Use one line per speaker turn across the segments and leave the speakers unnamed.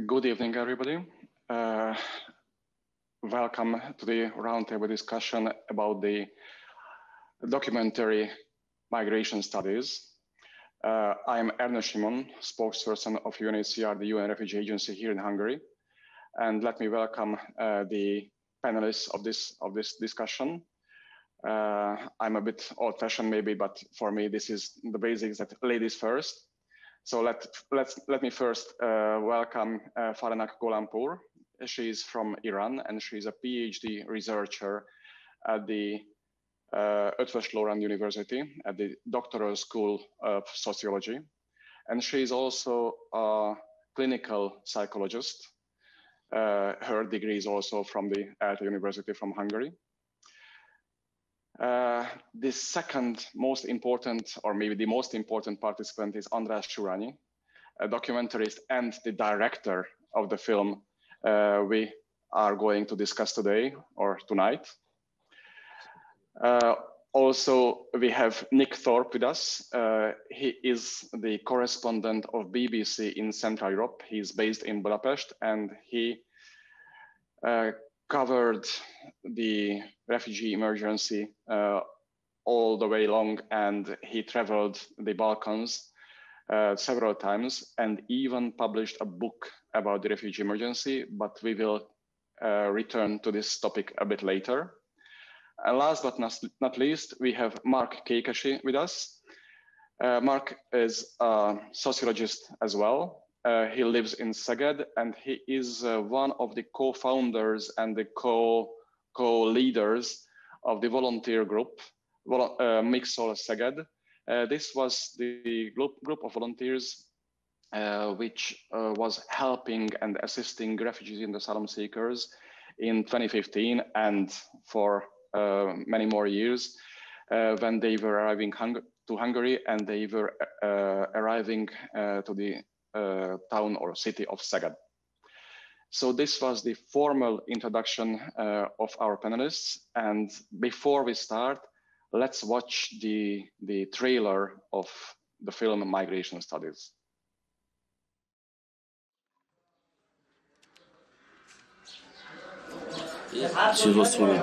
Good evening, everybody. Welcome to the roundtable discussion about the documentary migration studies. I'm Ernő Simon, spokesperson of UNHCR, the UN Refugee Agency here in Hungary. And let me welcome the panelists of this discussion. I'm a bit old-fashioned maybe, but for me, this is the basics that ladies first. So let me first welcome Faranak Gholampour. She's from Iran and she's a PhD researcher at the Eötvös Loránd University at the Doctoral School of Sociology. And she's also a clinical psychologist. Her degree is also from the ELTE University from Hungary. The second most important, or maybe the most important participant is András Surányi, a documentarist and the director of the film we are going to discuss today or tonight. Also, we have Nick Thorpe with us. He is the correspondent of BBC in Central Europe. He's based in Budapest and he covered the refugee emergency all the way long, and he traveled the Balkans several times and even published a book about the refugee emergency, but we will return to this topic a bit later. And last but not least, we have Márk Kékesi with us. Márk is a sociologist as well. He lives in Szeged and he is one of the co-founders and the co-leaders of the volunteer group, MIGSZOL Szeged. This was the group of volunteers which was helping and assisting refugees and asylum seekers in 2015 and for many more years when they were arriving to Hungary and they were arriving to the town or city of Szeged. So this was the formal introduction of our panelists. And before we start, let's watch the trailer of the film Migration Studies.
Ci lo solo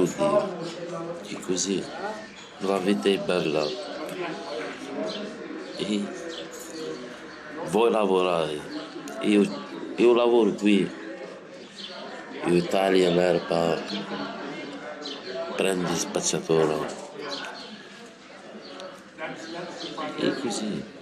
Dio, che così la vita è bella e vuoi lavorare, io lavoro qui, io taglio l'erba, prendi spazzatura e così.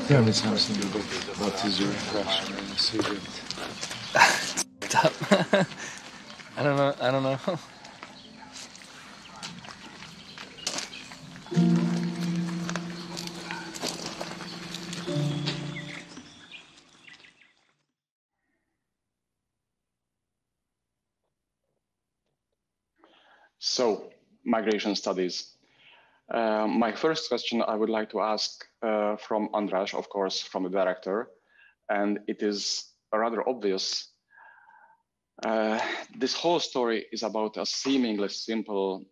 Tell me something. What is your impression when you see it?
I don't know.
So, migration studies. My first question I would like to ask from András, of course, from the director, and it is rather obvious. This whole story is about a seemingly simple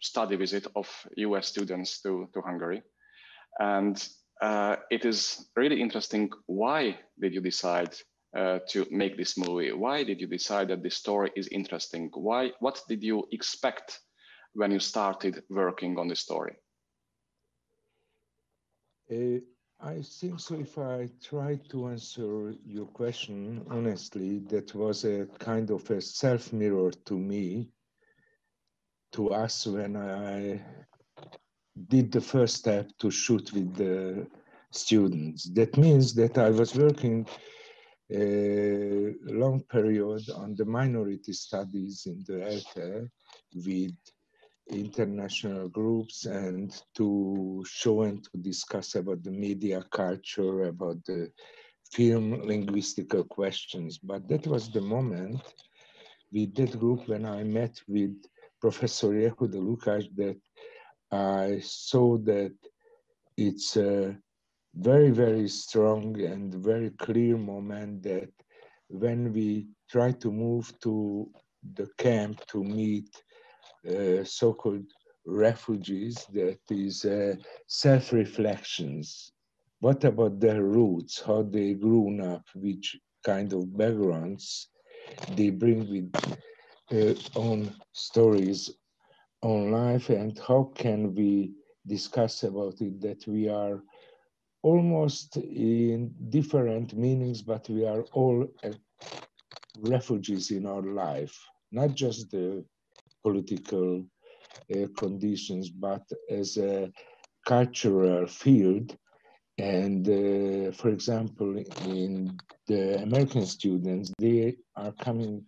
study visit of US students to Hungary. And it is really interesting. Why did you decide to make this movie? Why did you decide that this story is interesting? What did you expect when you started working on the story?
I think so. If I try to answer your question honestly, that was a kind of a self-mirror to me, to us, when I did the first step to shoot with the students. That means that I was working a long period on the minority studies in the ELTE with international groups, and to show and to discuss about the media culture, about the film linguistical questions. But that was the moment with that group when I met with Professor Jehuda Lukács that I saw that it's a very, very strong and very clear moment that when we try to move to the camp to meet so-called refugees, that is self-reflections. What about their roots, how they grew up, which kind of backgrounds they bring with their own stories, own life, and how can we discuss about it that we are almost in different meanings, but we are all refugees in our life, not just the political conditions, but as a cultural field. And for example, in the American students, they are coming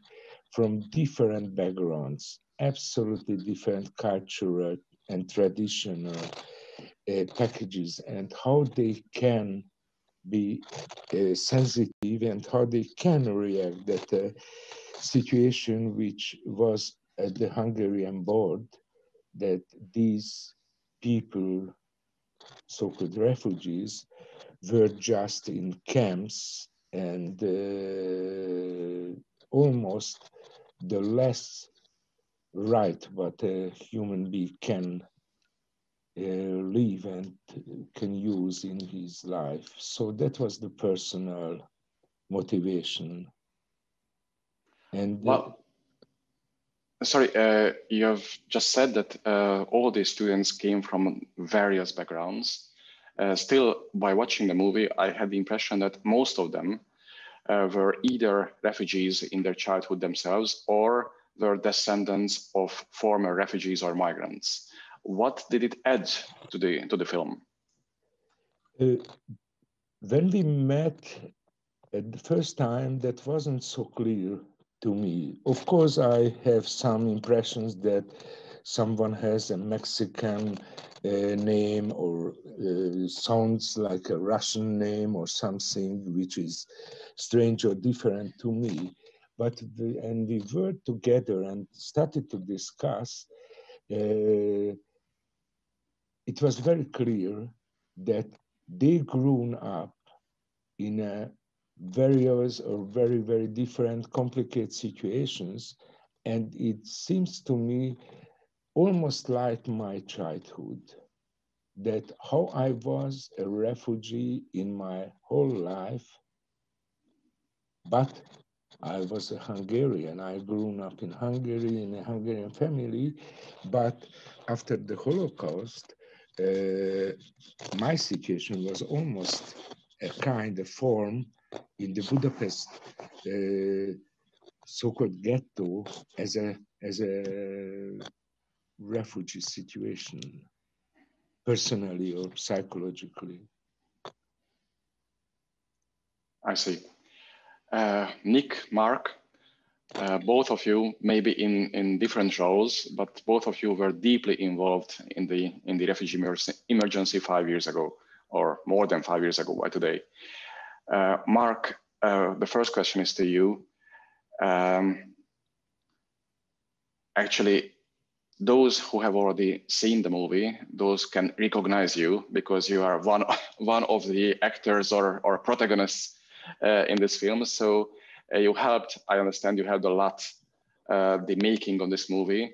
from different backgrounds, absolutely different cultural and traditional packages, and how they can be sensitive and how they can react that a situation which was at the Hungarian board, that these people, so-called refugees, were just in camps, and almost the less right what a human being can live and can use in his life. So that was the personal motivation. And
well, sorry, you have just said that all these students came from various backgrounds. Still, by watching the movie, I had the impression that most of them were either refugees in their childhood themselves or were descendants of former refugees or migrants. What did it add to the film?
When we met at the first time, that wasn't so clear to me. Of course, I have some impressions that someone has a Mexican name, or sounds like a Russian name or something which is strange or different to me. But and we were together and started to discuss. It was very clear that they grew up in a various or very, very different, complicated situations. And it seems to me almost like my childhood, that how I was a refugee in my whole life, but I was a Hungarian. I grew up in Hungary, in a Hungarian family, but after the Holocaust, my situation was almost a kind of form in the Budapest so-called ghetto as a refugee situation, personally or psychologically.
I see. Nick, Márk, both of you, maybe in different roles, but both of you were deeply involved in the refugee emergency 5 years ago, or more than 5 years ago by today. Márk, the first question is to you. Actually, those who have already seen the movie, those can recognize you because you are one of the actors or protagonists in this film. So you helped, I understand you helped a lot the making of this movie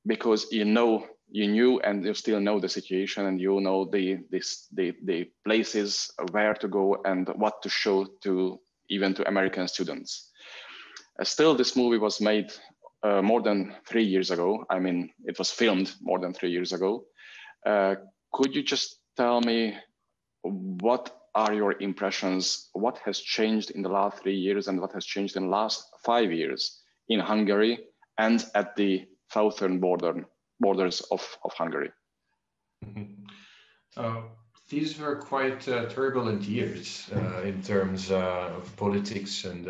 because you knew and you still know the situation, and you know the places where to go and what to show to even to American students. Still, this movie was made more than 3 years ago. I mean, it was filmed more than 3 years ago. Could you just tell me what are your impressions? What has changed in the last 3 years and what has changed in the last 5 years in Hungary and at the southern borders of Hungary?
These were quite turbulent years in terms of politics, and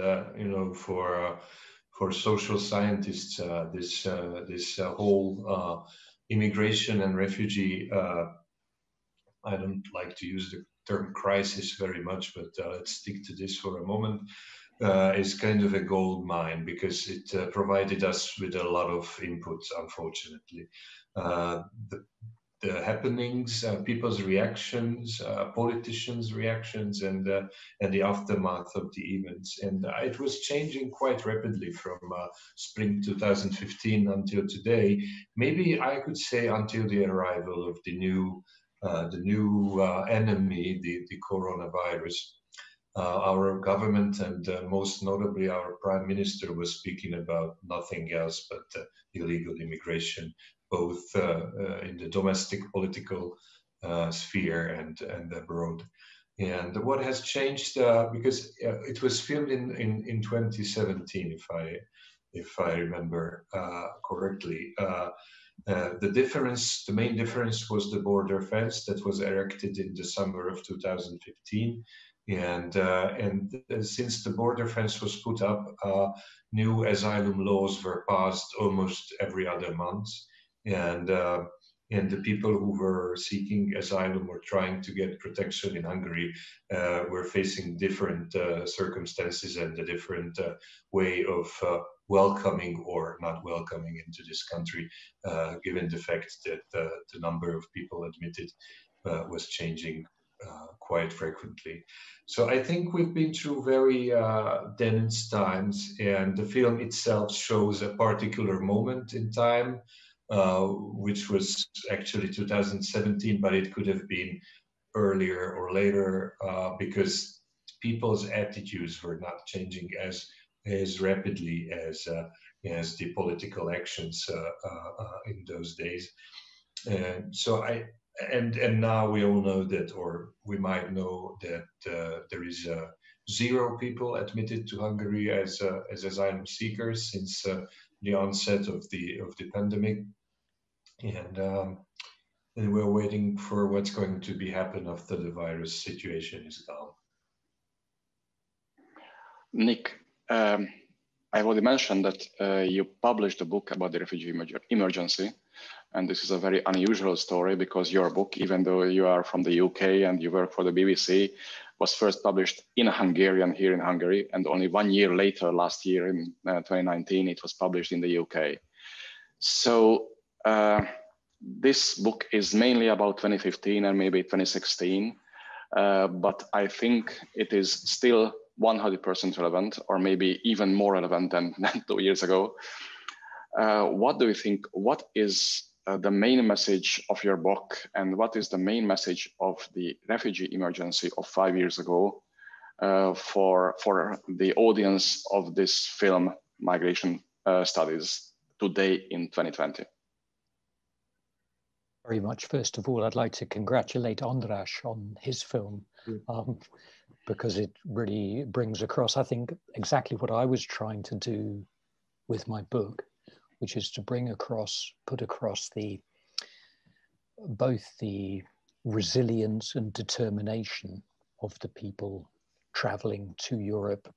for social scientists, this whole immigration and refugee. I don't like to use the term crisis very much, but let's stick to this for a moment. Is kind of a gold mine because it provided us with a lot of inputs, unfortunately. The happenings, people's reactions, politicians' reactions, and the aftermath of the events. And it was changing quite rapidly from spring 2015 until today. Maybe I could say until the arrival of the new enemy, the coronavirus. Our government and most notably our prime minister was speaking about nothing else but illegal immigration, both in the domestic political sphere and abroad. And what has changed, because it was filmed in 2017, if I remember correctly. The main difference was the border fence that was erected in the summer of 2015. And since the border fence was put up, new asylum laws were passed almost every other month, and the people who were seeking asylum or trying to get protection in Hungary were facing different circumstances and a different way of welcoming or not welcoming into this country, given the fact that the number of people admitted was changing quite frequently. So I think we've been through very dense times, and the film itself shows a particular moment in time, which was actually 2017, but it could have been earlier or later because people's attitudes were not changing as rapidly as the political actions in those days. And now we all know that, or we might know that there is 0 people admitted to Hungary as asylum seekers since the onset of the pandemic, and we're waiting for what's going to be happen after the virus situation is gone.
Nick, I already mentioned that you published a book about the refugee emergency. And this is a very unusual story because your book, even though you are from the UK and you work for the BBC, was first published in Hungarian here in Hungary. And only 1 year later, last year in 2019, it was published in the UK. So this book is mainly about 2015 and maybe 2016. But I think it is still 100% relevant, or maybe even more relevant than 2 years ago. What do you think? What is the main message of your book, and what is the main message of the refugee emergency of 5 years ago for the audience of this film, Migration Studies, today in 2020?
Very much. First of all, I'd like to congratulate András on his film, because it really brings across, I think, exactly what I was trying to do with my book, which is to put across both the resilience and determination of the people traveling to Europe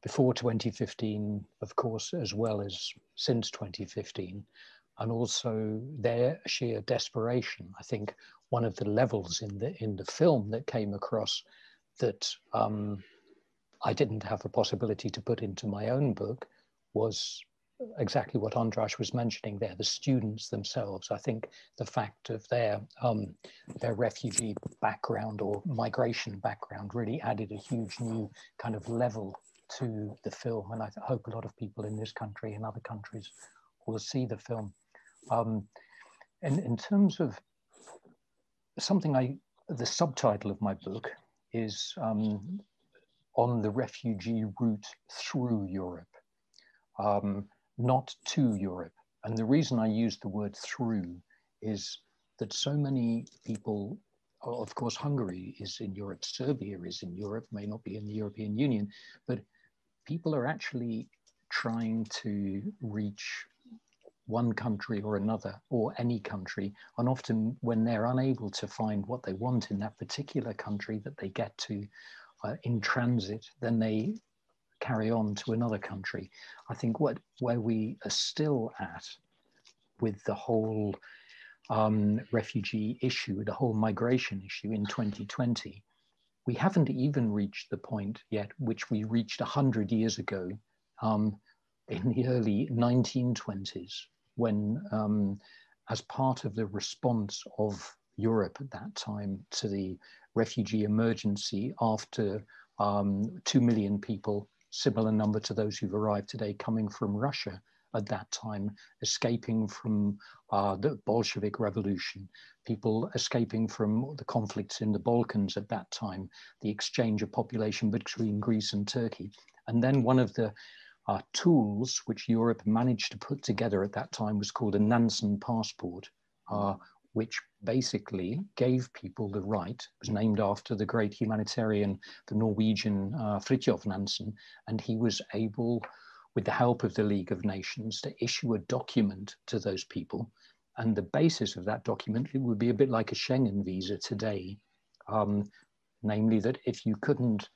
before 2015, of course, as well as since 2015, and also their sheer desperation. I think one of the levels in the film that came across that I didn't have a possibility to put into my own book was exactly what András was mentioning there, the students themselves. I think the fact of their refugee background or migration background really added a huge new kind of level to the film. And I hope a lot of people in this country and other countries will see the film. And in terms of something the subtitle of my book is on the refugee route through Europe. Not to Europe. And the reason I use the word through is that so many people, of course, Hungary is in Europe, Serbia is in Europe, may not be in the European Union, but people are actually trying to reach one country or another, or any country, and often when they're unable to find what they want in that particular country that they get to in transit, then they carry on to another country. I think where we are still at with the whole refugee issue, the whole migration issue in 2020, we haven't even reached the point yet which we reached 100 years ago in the early 1920s, when as part of the response of Europe at that time to the refugee emergency after 2 million people, similar number to those who've arrived today, coming from Russia at that time, escaping from the Bolshevik Revolution, people escaping from the conflicts in the Balkans at that time, the exchange of population between Greece and Turkey. And then one of the tools which Europe managed to put together at that time was called a Nansen passport, which basically gave people the right. It was named after the great humanitarian, the Norwegian Fridtjof Nansen, and he was able, with the help of the League of Nations, to issue a document to those people. And the basis of that document, it would be a bit like a Schengen visa today, namely that if you couldn't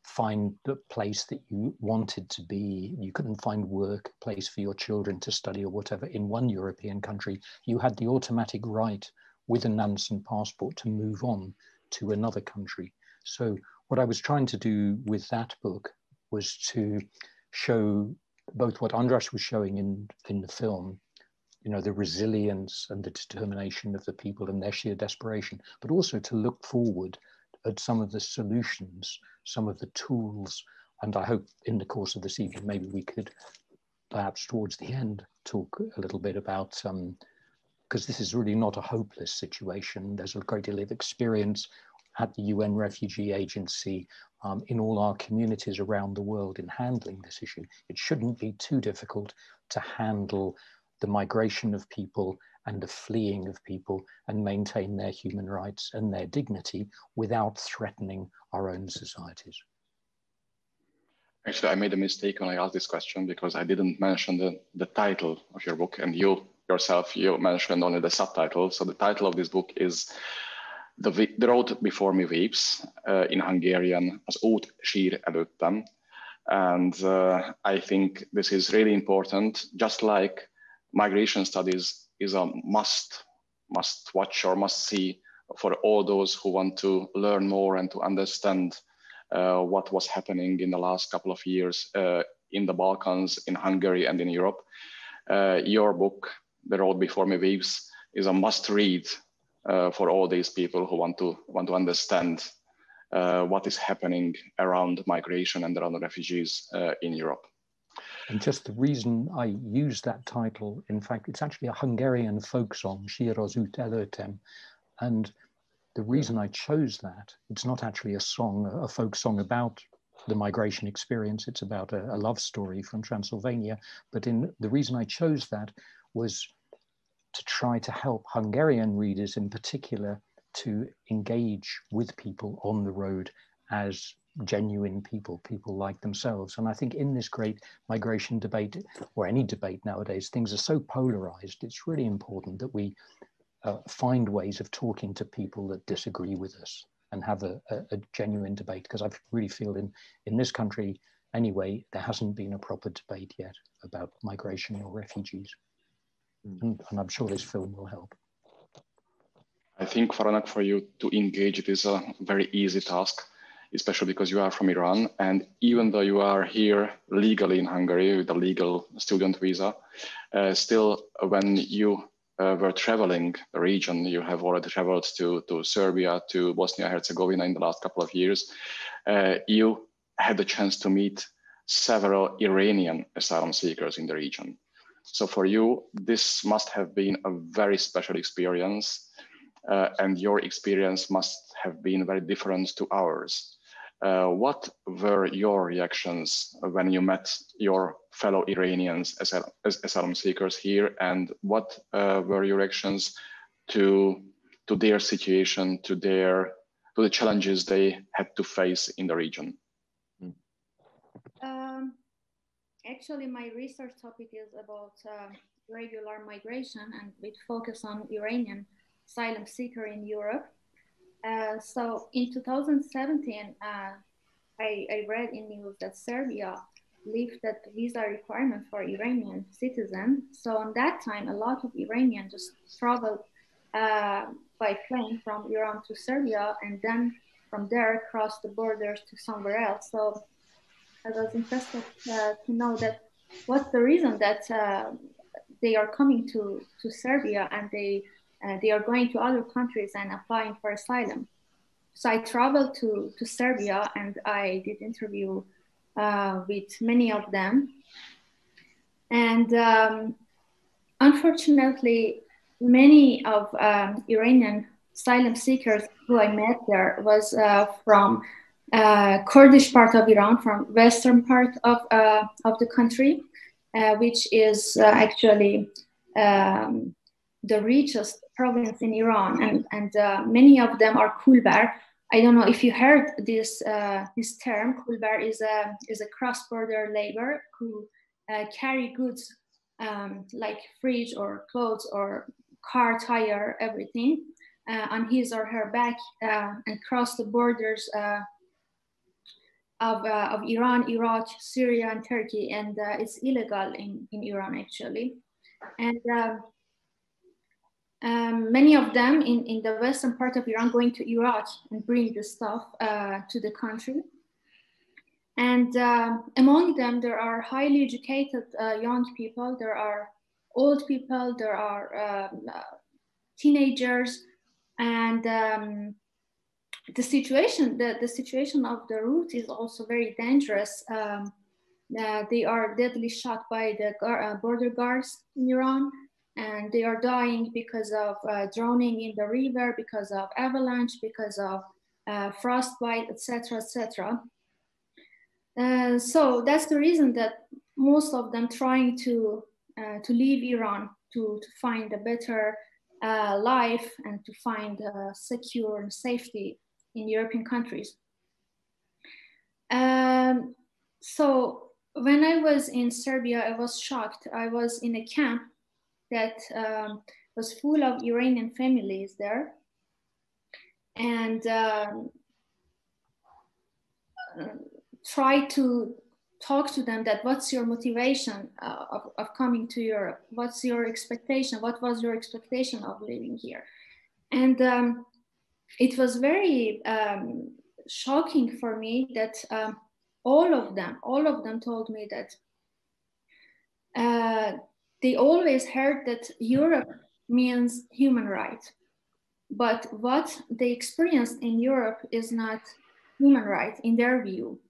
find the place that you wanted to be, you couldn't find work, place for your children to study or whatever in one European country, you had the automatic right with a Nansen passport to move on to another country. So what I was trying to do with that book was to show both what András was showing in the film, you know, the resilience and the determination of the people and their sheer desperation, but also to look forward at some of the solutions, some of the tools. And I hope in the course of this evening, maybe we could perhaps towards the end talk a little bit about, because this is really not a hopeless situation. There's a great deal of experience at the UN Refugee Agency in all our communities around the world in handling this issue. It shouldn't be too difficult to handle the migration of people and the fleeing of people and maintain their human rights and their dignity without threatening our own societies.
Actually, I made a mistake when I asked this question because I didn't mention the title of your book, and you yourself, you mentioned only the subtitle. So the title of this book is The Road Before Me Weeps, in Hungarian, Az út sír előttem. And I think this is really important, just like migration studies is a must watch or must see for all those who want to learn more and to understand what was happening in the last couple of years in the Balkans, in Hungary, and in Europe. Your book, The Road Before Me Weeps, is a must read for all these people who want to understand what is happening around migration and around refugees in Europe.
And just the reason I use that title, in fact, it's actually a Hungarian folk song, Sír az út előttem. And the reason I chose that, it's not actually a song, a folk song about the migration experience. It's about a love story from Transylvania. But the reason I chose that was to try to help Hungarian readers in particular to engage with people on the road as genuine people like themselves. And I think in this great migration debate, or any debate nowadays, things are so polarized. It's really important that we find ways of talking to people that disagree with us and have a genuine debate, because I really feel in this country anyway, there hasn't been a proper debate yet about migration or refugees. And I'm sure this film will help.
I think, Faranak, for you to engage, it is a very easy task. especially because you are from Iran. And even though you are here legally in Hungary with a legal student visa, still when you were traveling the region, you have already traveled to Serbia, to Bosnia-Herzegovina in the last couple of years, you had the chance to meet several Iranian asylum seekers in the region. So for you, this must have been a very special experience, and your experience must have been very different to ours. What were your reactions when you met your fellow Iranians as asylum seekers here, and what were your reactions to their situation, to the challenges they had to face in the region?
Actually, my research topic is about regular migration and with focus on Iranian asylum seeker in Europe. So in 2017, I read in news that Serbia lifted visa requirement for Iranian citizens. So on that time, a lot of Iranians just traveled by plane from Iran to Serbia, and then from there crossed the borders to somewhere else. So I was interested to know that what's the reason that they are coming to Serbia and they are going to other countries and applying for asylum. So I traveled to Serbia and I did interview with many of them. And unfortunately, many of Iranian asylum seekers who I met there was from Kurdish part of Iran, from western part of the country, which is actually the richest province in Iran, and many of them are kulbar. I don't know if you heard this term. Kulbar is a cross-border labor who carry goods like fridge or clothes or car tire, everything on his or her back and cross the borders of Iran, Iraq, Syria, and Turkey, and it's illegal in Iran actually. And many of them in the western part of Iran going to Iraq and bring the stuff to the country. And among them, there are highly educated young people, there are old people, there are teenagers, and the situation of the route is also very dangerous. They are deadly shot by the border guards in Iran, and they are dying because of drowning in the river, because of avalanche, because of frostbite, etc., etc. So that's the reason that most of them trying to leave Iran to find a better life and to find secure and safety in European countries. So when I was in Serbia, I was shocked. I was in a camp that was full of Iranian families there. And try to talk to them that what's your motivation of coming to Europe? What's your expectation? What was your expectation of living here? And it was very shocking for me that all of them told me that they always heard that Europe means human rights, but what they experienced in Europe is not human rights in their view.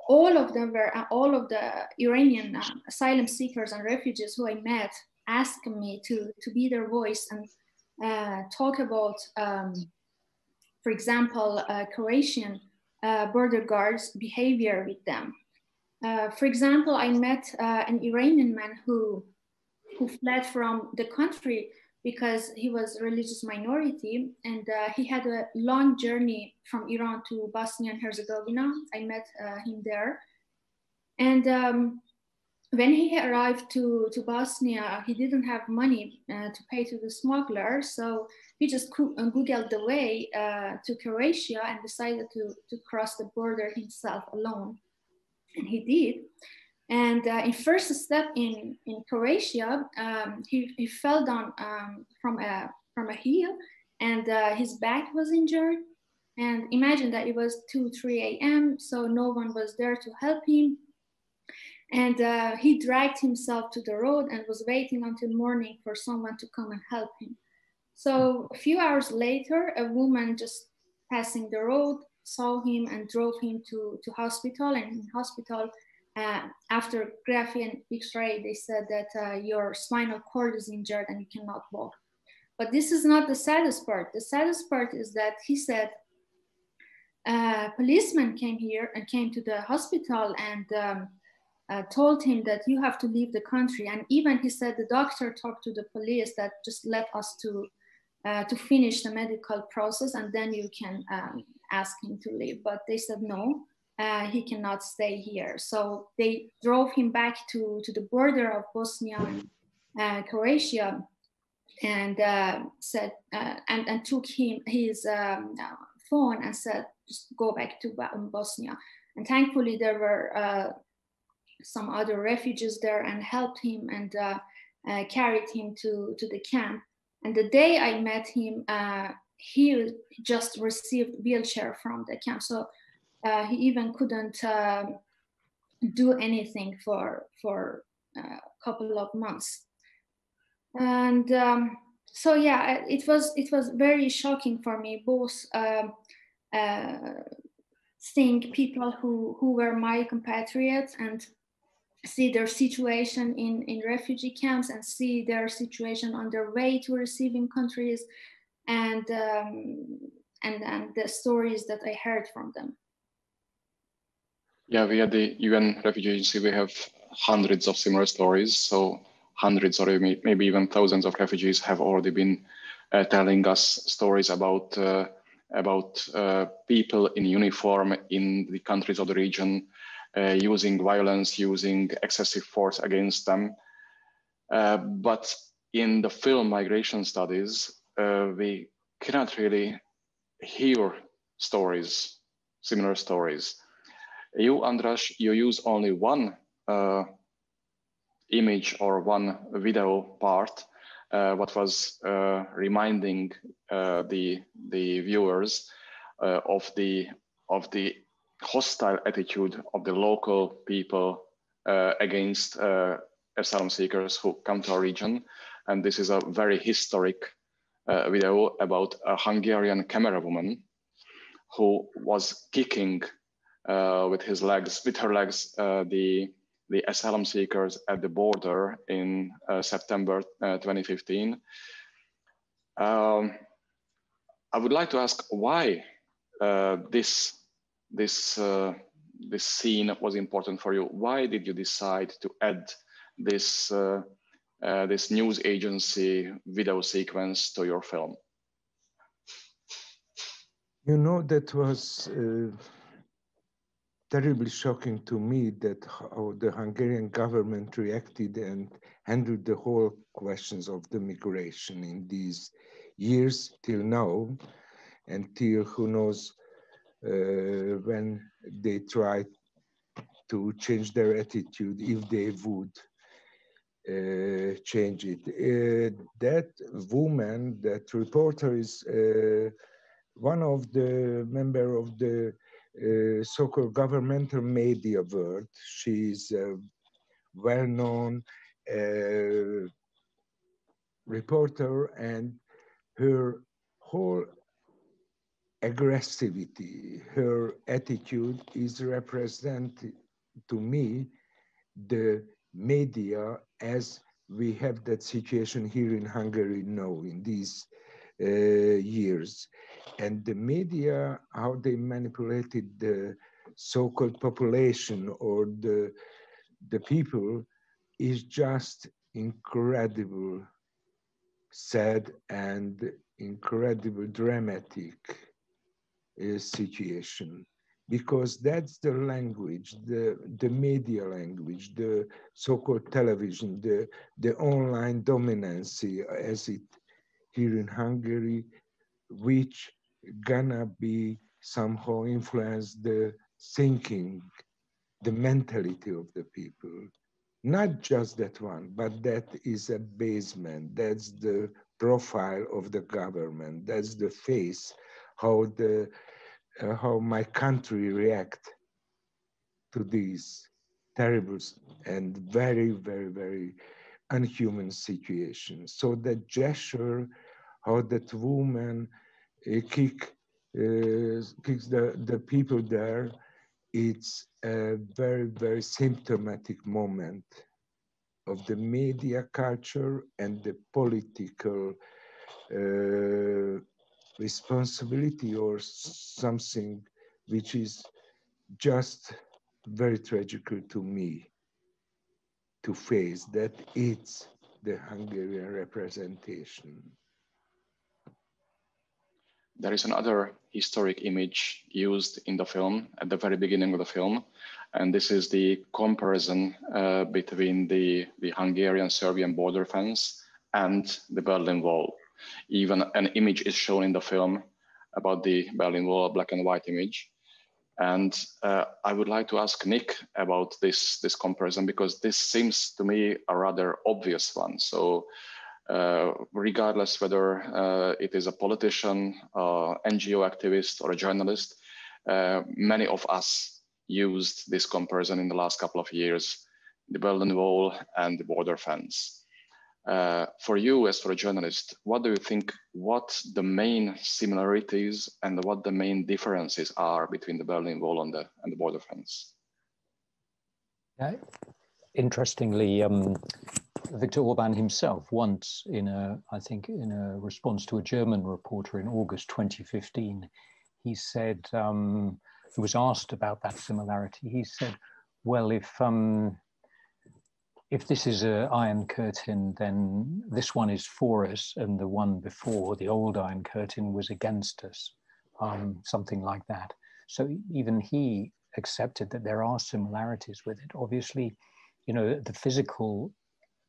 All of the Iranian asylum seekers and refugees who I met asked me to be their voice and talk about, for example, Croatian border guards' behavior with them. For example, I met an Iranian man who fled from the country because he was a religious minority, and he had a long journey from Iran to Bosnia and Herzegovina. I met him there. And when he arrived to Bosnia, he didn't have money to pay to the smuggler. So he just Googled the way to Croatia and decided to cross the border himself alone. And he did. And in first step in Croatia, he fell down from a hill, and his back was injured. And imagine that it was 2, 3 a.m. So no one was there to help him. And he dragged himself to the road and was waiting until morning for someone to come and help him. So a few hours later, a woman just passing the road saw him and drove him to hospital. And in hospital, after graphy and X-ray, they said that your spinal cord is injured and you cannot walk. But this is not the saddest part. The saddest part is that he said, policeman came here and came to the hospital and told him that you have to leave the country. And even he said the doctor talked to the police that just let us to finish the medical process and then you can ask him to leave. But they said no, he cannot stay here. So they drove him back to the border of Bosnia and Croatia and said and took him his phone and said just go back to Bosnia. And thankfully there were some other refugees there and helped him and carried him to the camp. And the day I met him, he just received wheelchair from the camp. So he even couldn't do anything for a couple of months. And so yeah, it was very shocking for me, both seeing people who were my compatriots and see their situation in refugee camps and see their situation on their way to receiving countries and the stories that I heard from them.
Yeah, we at the UN Refugee Agency, we have hundreds of similar stories. So hundreds or maybe even thousands of refugees have already been telling us stories about people in uniform in the countries of the region, using violence, using excessive force against them. But in the film Migration Studies, we cannot really hear stories, similar stories. You, András, you use only one image or one video part, what was reminding the viewers of the hostile attitude of the local people against asylum seekers who come to our region. And this is a very historic video about a Hungarian camerawoman who was kicking with her legs, the asylum seekers at the border in September 2015. I would like to ask why this scene was important for you. Why did you decide to add this this news agency video sequence to your film?
You know, that was terribly shocking to me, that how the Hungarian government reacted and handled the whole questions of the migration in these years till now, until who knows when they try to change their attitude, if they would change it. That woman, that reporter, is one of the member of the so-called governmental media world. She's a well-known reporter, and her whole aggressivity, her attitude is represented to me the media as we have that situation here in Hungary now in these years. And the media, how they manipulated the so-called population or the people, is just incredible, sad and incredible dramatic situation, because that's the language, the media language, the so-called television, the online dominance as it here in Hungary, which gonna be somehow influence the thinking, the mentality of the people. Not just that one, but that is a basement. That's the profile of the government. That's the face, how the how my country react to these terrible and very, very, very unhuman situations. So that gesture, how that woman kicks the people there, it's a very, very symptomatic moment of the media culture and the political responsibility, or something which is just very tragical to me to face, that it's the Hungarian representation.
There is another historic image used in the film at the very beginning of the film, and this is the comparison between the Hungarian-Serbian border fence and the Berlin Wall. Even an image is shown in the film about the Berlin Wall, a black and white image. And I would like to ask Nick about this comparison, because this seems to me a rather obvious one. So regardless whether it is a politician, NGO activist, or a journalist, many of us used this comparison in the last couple of years, the Berlin Wall and the border fence. For you, as for a journalist, what do you think, what the main similarities and what the main differences are between the Berlin Wall and the border fence?
Yeah. Interestingly, Viktor Orban himself once, I think in a response to a German reporter in August 2015, he said, he was asked about that similarity. He said, well, if this is an Iron Curtain, then this one is for us, and the one before, the old Iron Curtain, was against us, something like that. So even he accepted that there are similarities with it. Obviously, you know, the physical,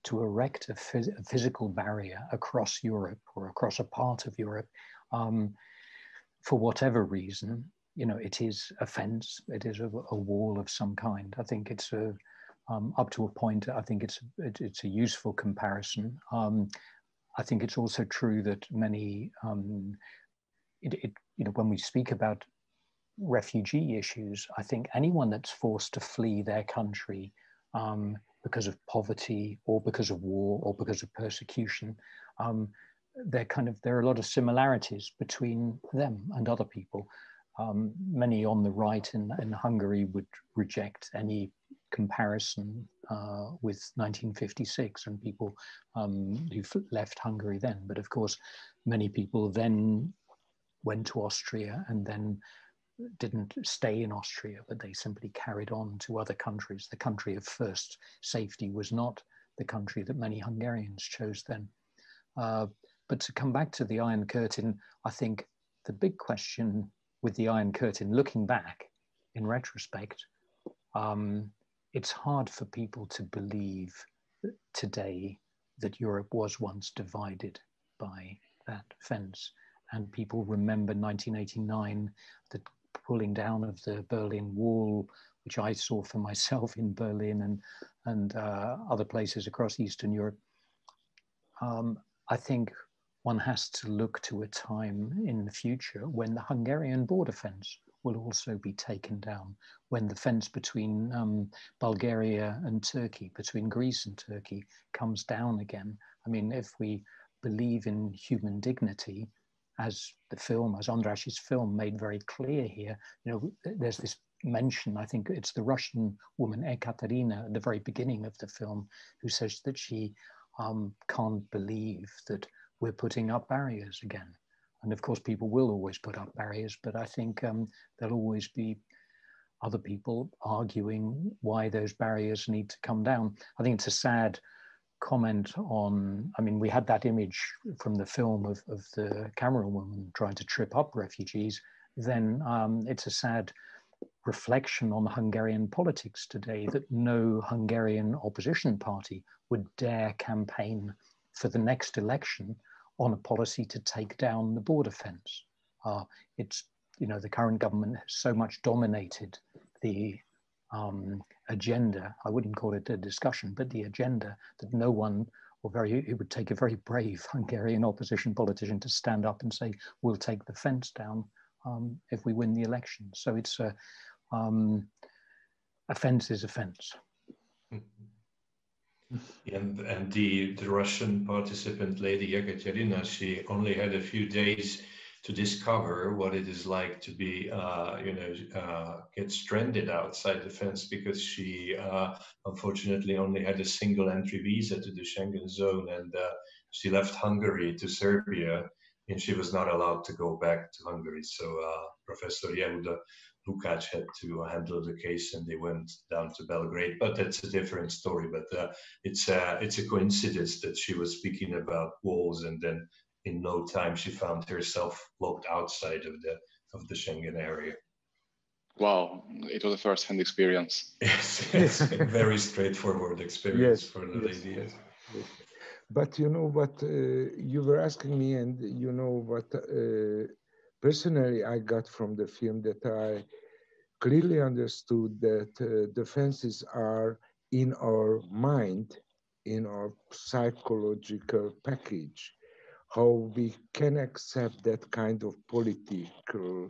to erect a physical barrier across Europe or across a part of Europe, for whatever reason, you know, it is a fence, it is a wall of some kind. I think it's up to a point, I think it's a useful comparison. I think it's also true that many, you know, when we speak about refugee issues, I think anyone that's forced to flee their country because of poverty or because of war or because of persecution, there are a lot of similarities between them and other people. Many on the right in Hungary would reject any comparison with 1956 and people who left Hungary then. But of course, many people then went to Austria and then didn't stay in Austria, but they simply carried on to other countries. The country of first safety was not the country that many Hungarians chose then. But to come back to the Iron Curtain, I think the big question with the Iron Curtain, looking back in retrospect, it's hard for people to believe today that Europe was once divided by that fence. And people remember 1989, the pulling down of the Berlin Wall, which I saw for myself in Berlin and other places across Eastern Europe. I think one has to look to a time in the future when the Hungarian border fence will also be taken down, when the fence between Bulgaria and Turkey, between Greece and Turkey, comes down again. I mean, if we believe in human dignity, as the film, as András's film made very clear here, you know, there's this mention, I think it's the Russian woman Ekaterina at the very beginning of the film, who says that she can't believe that we're putting up barriers again. And of course, people will always put up barriers, but I think there'll always be other people arguing why those barriers need to come down. I think it's a sad comment on, I mean, we had that image from the film of the Cameroon woman trying to trip up refugees. Then it's a sad reflection on Hungarian politics today that no Hungarian opposition party would dare campaign for the next election on a policy to take down the border fence. It's, you know, the current government has so much dominated the agenda, I wouldn't call it a discussion, but the agenda, that no one, it would take a very brave Hungarian opposition politician to stand up and say, we'll take the fence down. if we win the election. So it's a offense is offense.
And the Russian participant, Lady Ekaterina, she only had a few days to discover what it is like to be, get stranded outside the fence, because she unfortunately only had a single entry visa to the Schengen zone, and she left Hungary to Serbia, and she was not allowed to go back to Hungary. So Professor Yehuda Lukács had to handle the case, and they went down to Belgrade. But that's a different story. But it's a coincidence that she was speaking about walls, and then in no time she found herself locked outside of the Schengen area.
Wow, it was a first-hand experience.
It's a very straightforward experience for the lady. Yes.
But you know what you were asking me, and you know what personally I got from the film, that I clearly understood that the fences are in our mind, in our psychological package, how we can accept that kind of political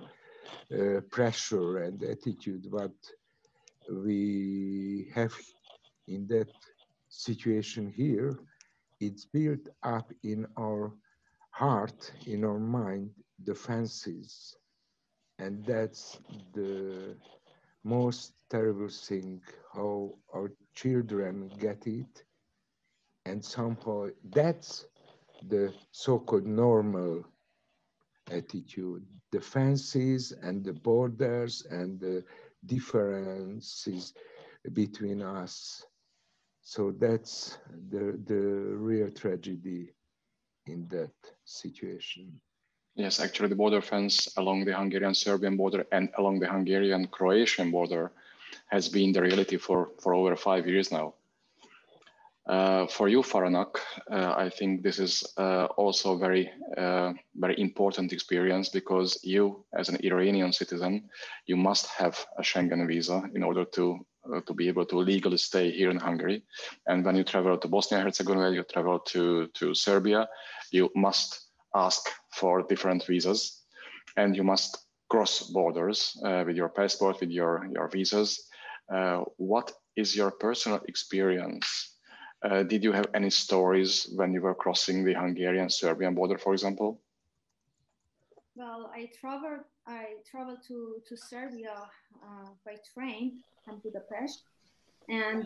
pressure and attitude what we have in that situation here. It's built up in our heart, in our mind, the fences. And that's the most terrible thing, how our children get it. And somehow that's the so-called normal attitude, the fences and the borders and the differences between us. So that's the real tragedy in that situation.
Yes, actually the border fence along the Hungarian-Serbian border and along the Hungarian-Croatian border has been the reality for over 5 years now. For you, Faranak, I think this is also very important experience, because you, as an Iranian citizen, you must have a Schengen visa in order to be able to legally stay here in Hungary. And when you travel to Bosnia and Herzegovina, you travel to Serbia, you must ask for different visas, and you must cross borders with your passport, with your visas. What is your personal experience? Did you have any stories when you were crossing the Hungarian-Serbian border, for example?
Well, I traveled to Serbia by train from Budapest, and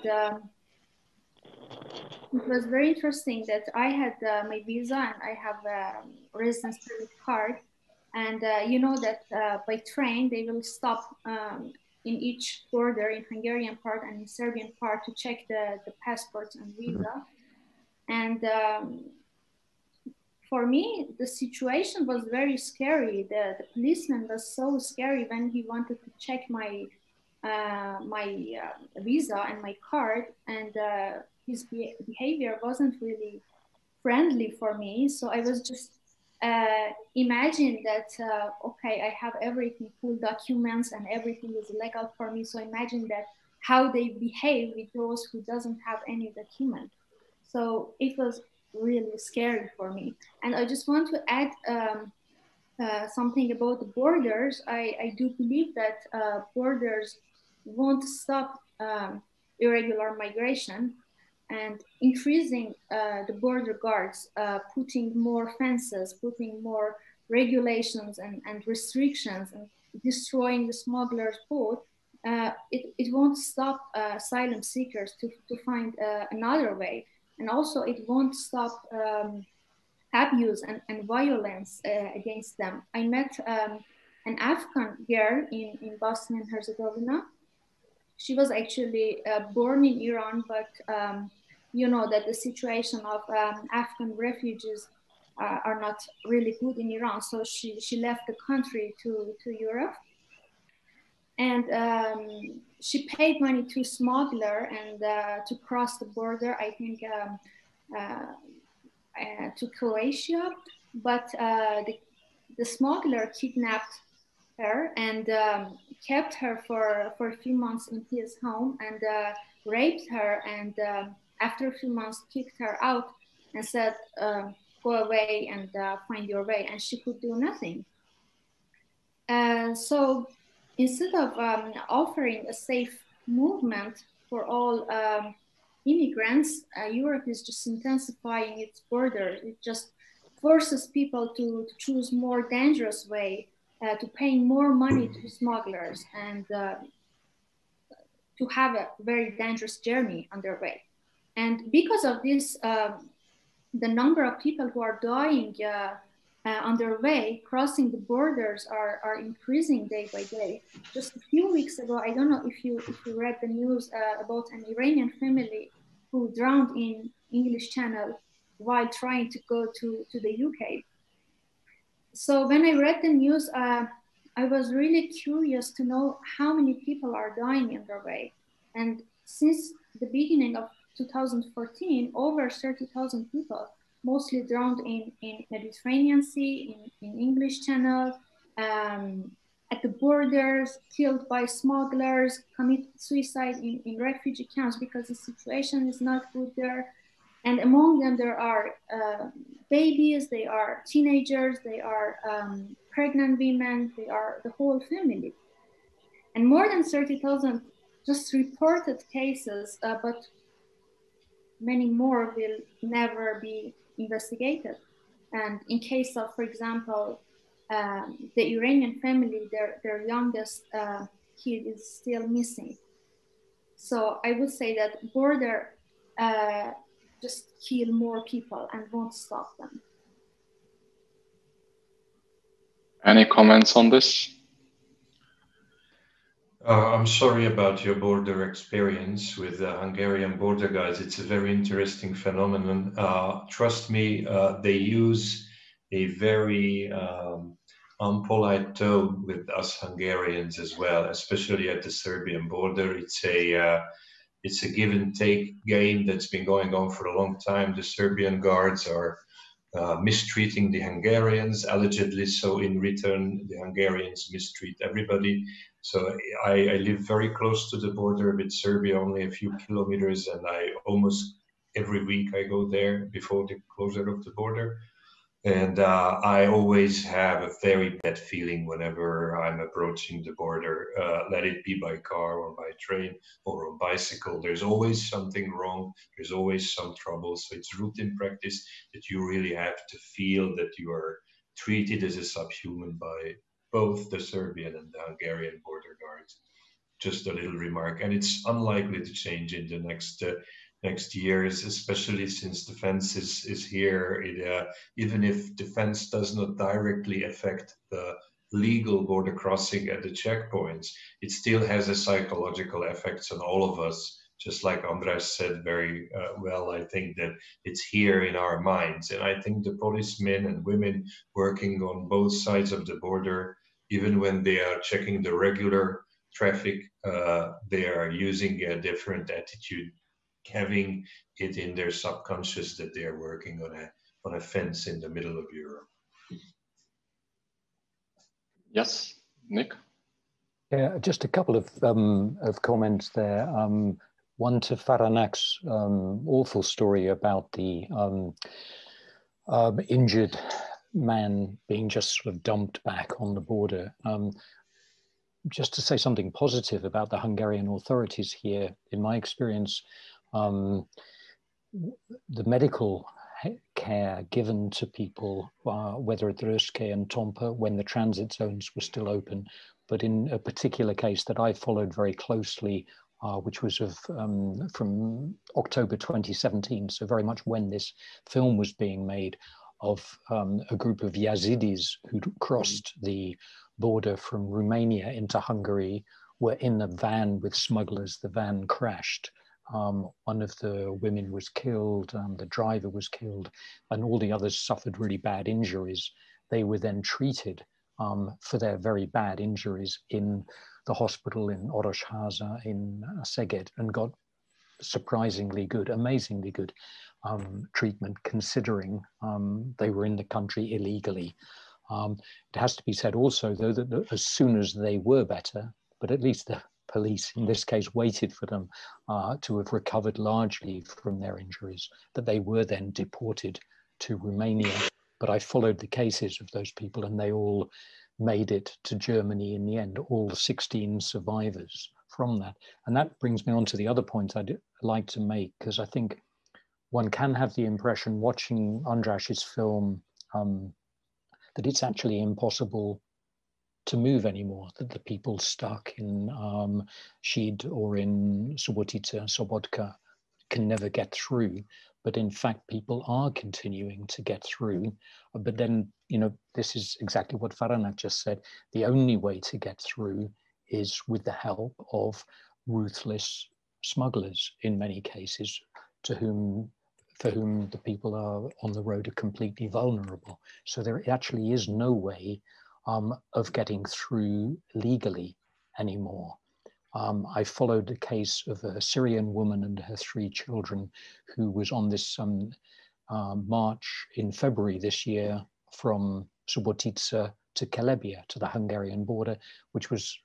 it was very interesting that I had my visa and I have a residence permit card, and you know that by train they will stop in each border, in Hungarian part and in Serbian part, to check the passports and visa. And for me, the situation was very scary. The policeman was so scary when he wanted to check my visa and my card, and his behavior wasn't really friendly for me. So I was just imagine that, okay, I have everything, full documents, and everything is legal for me. So imagine that how they behave with those who doesn't have any document. So it was really scary for me. And I just want to add something about the borders. I do believe that borders won't stop irregular migration, and increasing the border guards, putting more fences, putting more regulations and restrictions, and destroying the smugglers' boat, it won't stop asylum seekers to find another way. And also it won't stop abuse and violence against them. I met an Afghan girl in Bosnia and Herzegovina. She was actually born in Iran, but you know that the situation of Afghan refugees are not really good in Iran. So she left the country to Europe. And she paid money to smuggler and to cross the border, I think to Croatia. But the smuggler kidnapped her and kept her for a few months in his home, and raped her, and after a few months kicked her out and said, go away and find your way, and she could do nothing. So instead of offering a safe movement for all immigrants, Europe is just intensifying its borders. It just forces people to choose more dangerous way, to paying more money to smugglers, and to have a very dangerous journey on their way. And because of this, the number of people who are dying on their way, crossing the borders, are increasing day by day. Just a few weeks ago, I don't know if you read the news about an Iranian family who drowned in English Channel while trying to go to the UK. So when I read the news, I was really curious to know how many people are dying on their way. And since the beginning of 2014, over 30,000 people, mostly drowned in Mediterranean Sea, in English Channel, at the borders, killed by smugglers, commit suicide in refugee camps because the situation is not good there. And among them, there are babies, they are teenagers, they are pregnant women, they are the whole family. And more than 30,000 just reported cases, but many more will never be investigated. And in case of, for example, the Iranian family, their youngest kid is still missing. So I would say that border just kill more people and won't stop them.
Any comments on this?
I'm sorry about your border experience with the Hungarian border guards. It's a very interesting phenomenon. Trust me, they use a very unpolite tone with us Hungarians as well, especially at the Serbian border. It's a give and take game that's been going on for a long time. The Serbian guards are mistreating the Hungarians, allegedly, so in return, the Hungarians mistreat everybody. So I live very close to the border with Serbia, only a few kilometers, and almost every week I go there before the closure of the border. And I always have a very bad feeling whenever I'm approaching the border, let it be by car or by train or on bicycle. There's always something wrong. There's always some trouble. So it's routine practice that you really have to feel that you are treated as a subhuman by both the Serbian and the Hungarian border guards. Just a little remark. And it's unlikely to change in the next years, especially since defense is here. Even if defense does not directly affect the legal border crossing at the checkpoints, it still has a psychological effects on all of us. Just like András said very well, I think that it's here in our minds. And I think the policemen and women working on both sides of the border, even when they are checking the regular traffic, they are using a different attitude, having it in their subconscious that they are working on a fence in the middle of Europe.
Yes, Nick?
Yeah, just a couple of comments there. One to Faranak's awful story about the injured man being just sort of dumped back on the border. Just to say something positive about the Hungarian authorities here, in my experience, the medical care given to people, whether at Röszke and Thorpe, when the transit zones were still open, but in a particular case that I followed very closely, which was from October 2017, so very much when this film was being made, of a group of Yazidis who'd crossed the border from Romania into Hungary, were in a van with smugglers. The van crashed. One of the women was killed, the driver was killed, and all the others suffered really bad injuries. They were then treated for their very bad injuries in the hospital in Orosháza in Szeged, and got surprisingly good, amazingly good treatment, considering they were in the country illegally. It has to be said also, though, that as soon as they were better, but at least the police in this case waited for them to have recovered largely from their injuries, that they were then deported to Romania. But I followed the cases of those people, and they all made it to Germany in the end, all the 16 survivors from that. And that brings me on to the other point I'd like to make, because I think one can have the impression watching András's film that it's actually impossible to move anymore, that the people stuck in Šid or in Subotica, Sobotka can never get through. But in fact, people are continuing to get through. But then, you know, this is exactly what Faranak just said. The only way to get through is with the help of ruthless smugglers in many cases, for whom the people are on the road are completely vulnerable. So there actually is no way of getting through legally anymore. I followed the case of a Syrian woman and her 3 children who was on this march in February this year from Subotica to Kelebia, to the Hungarian border, which was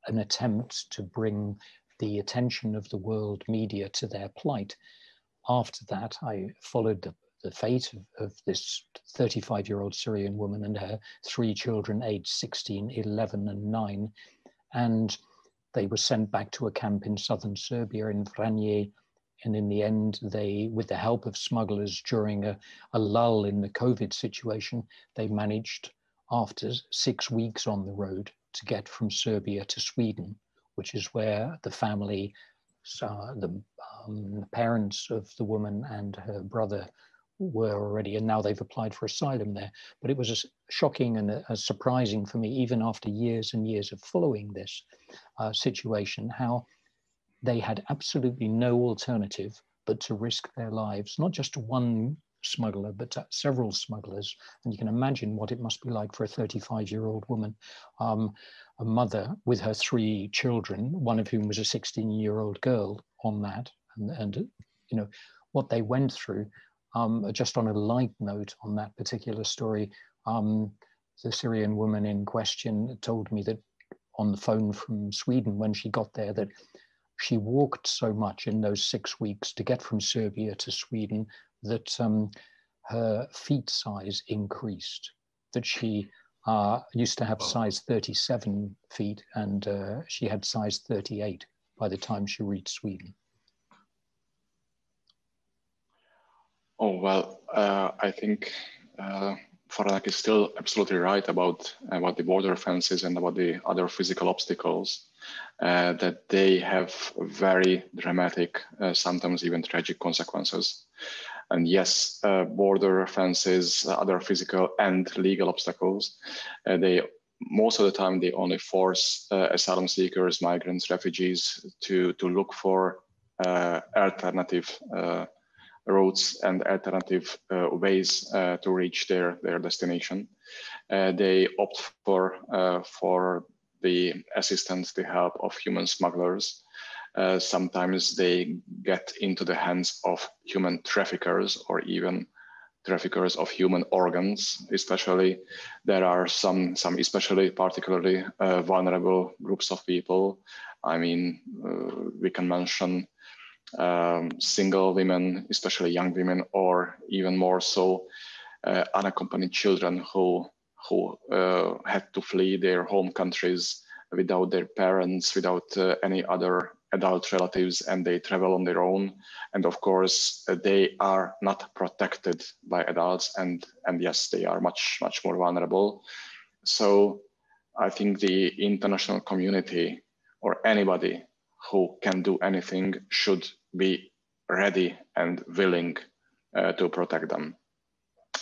an attempt to bring the attention of the world media to their plight. After that, I followed the fate of this 35-year-old Syrian woman and her 3 children, aged 16, 11, and 9. And they were sent back to a camp in southern Serbia in Vranje. And in the end, they, with the help of smugglers during a lull in the COVID situation, they managed, after 6 weeks on the road, to get from Serbia to Sweden, which is where the family, the parents of the woman and her brother were already, and now they've applied for asylum there. But it was shocking and surprising for me, even after years and years of following this situation, how they had absolutely no alternative but to risk their lives, not just to one smuggler, but to several smugglers. And you can imagine what it must be like for a 35-year-old woman, a mother with her 3 children, one of whom was a 16-year-old girl on that, and you know what they went through. Just on a light note on that particular story, the Syrian woman in question told me that on the phone from Sweden when she got there, that she walked so much in those 6 weeks to get from Serbia to Sweden that her feet size increased, that she used to have size 37 feet and she had size 38 by the time she reached Sweden.
Oh, well, I think Faranak is still absolutely right about the border fences and about the other physical obstacles, that they have very dramatic, sometimes even tragic consequences. And yes, border fences, other physical and legal obstacles, they most of the time they only force asylum seekers, migrants, refugees to look for alternative routes and alternative ways to reach their destination. They opt for the assistance, the help of human smugglers. Sometimes they get into the hands of human traffickers or even traffickers of human organs. Especially, there are some especially particularly vulnerable groups of people. I mean, we can mention single women, especially young women, or even more so, unaccompanied children who had to flee their home countries without their parents, without any other adult relatives, and they travel on their own. And of course, they are not protected by adults, and yes, they are much more vulnerable. So I think the international community, or anybody who can do anything, should be ready and willing to protect them.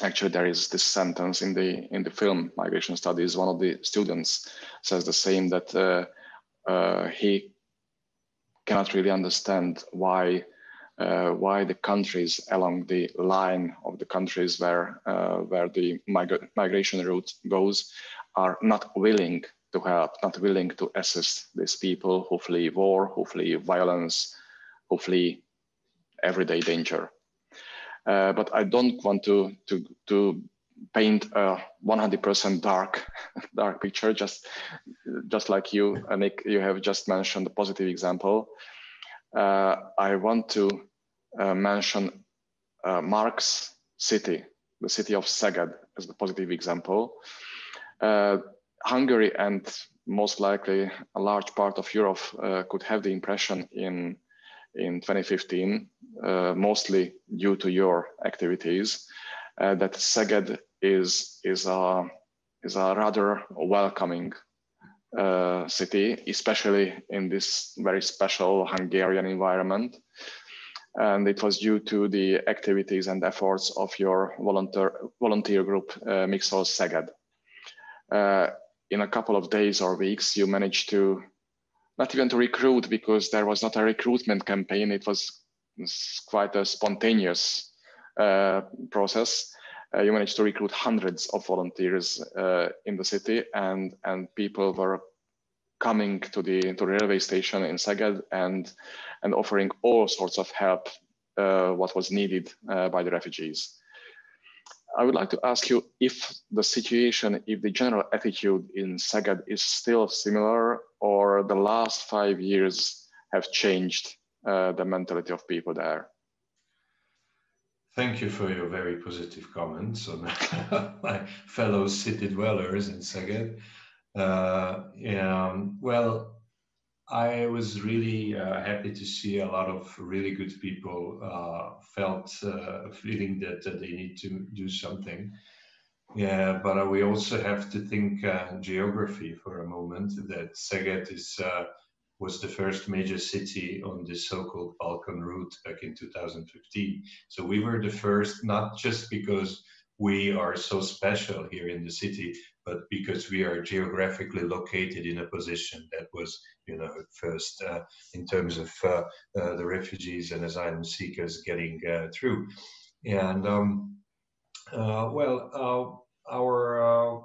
Actually, there is this sentence in the film Migration Studies. One of the students says the same, that he cannot really understand why the countries along the line of the countries where the migration route goes are not willing to help, not willing to assist these people who flee war, who flee violence, who flee everyday danger. But I don't want to paint a 100% dark picture. Just like you, Nick, you have just mentioned the positive example. I want to mention Márk's city, the city of Szeged, as the positive example. Hungary and most likely a large part of Europe could have the impression in 2015, mostly due to your activities, that Szeged is a rather welcoming city, especially in this very special Hungarian environment. And it was due to the activities and efforts of your volunteer group, MIGSZOL Szeged. In a couple of days or weeks, you managed to, not even to recruit, because there was not a recruitment campaign, it was quite a spontaneous process. You managed to recruit hundreds of volunteers in the city, and people were coming to the railway station in Szeged and offering all sorts of help, what was needed by the refugees. I would like to ask you if the situation, if the general attitude in Szeged is still similar, or the last 5 years have changed the mentality of people there.
Thank you for your very positive comments on my fellow city dwellers in Szeged. Well, I was really happy to see a lot of really good people feeling that they need to do something. Yeah, but we also have to think geography for a moment, that Szeged was the first major city on the so-called Balkan route back in 2015. So we were the first, not just because we are so special here in the city, but because we are geographically located in a position that was, first in terms of the refugees and asylum seekers getting through. And our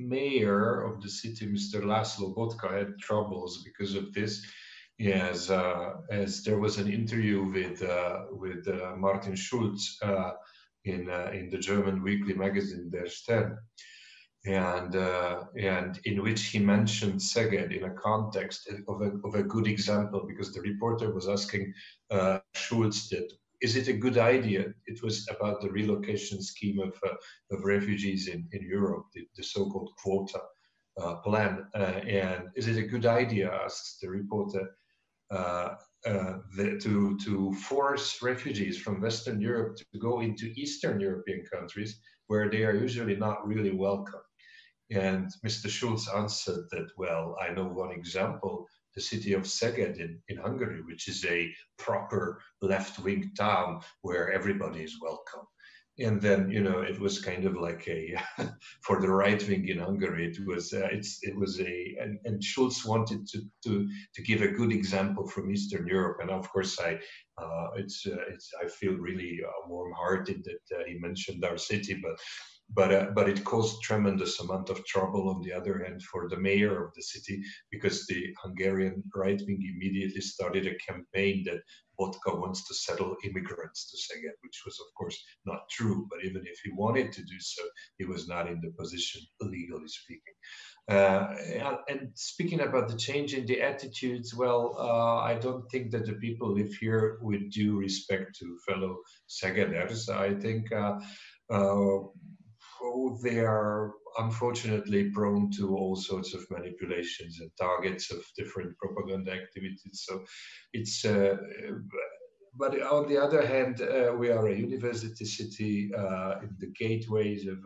mayor of the city, Mr. Laszlo Botka, had troubles because of this, as there was an interview with Martin Schulz in the German weekly magazine Der Stern, and in which he mentioned Szeged in a context of a good example, because the reporter was asking Schulz that, is it a good idea? It was about the relocation scheme of refugees in Europe, the so-called quota plan. And is it a good idea, asks the reporter, to force refugees from Western Europe to go into Eastern European countries where they are usually not really welcome? And Mr. Schulz answered that, well, I know one example, the city of Szeged in Hungary, which is a proper left-wing town where everybody is welcome. And then, it was kind of like for the right wing in Hungary, and Schulz wanted to give a good example from Eastern Europe. And of course, I feel really warm-hearted that he mentioned our city, but it caused tremendous amount of trouble on the other hand for the mayor of the city, because the Hungarian right wing immediately started a campaign that Botka wants to settle immigrants to Szeged, which was of course not true. But even if he wanted to do so, he was not in the position, legally speaking. And speaking about the change in the attitudes, well, I don't think that the people live here with due respect to fellow Szegeders. I think they are unfortunately prone to all sorts of manipulations and targets of different propaganda activities. So it's, but on the other hand, we are a university city in the gateways of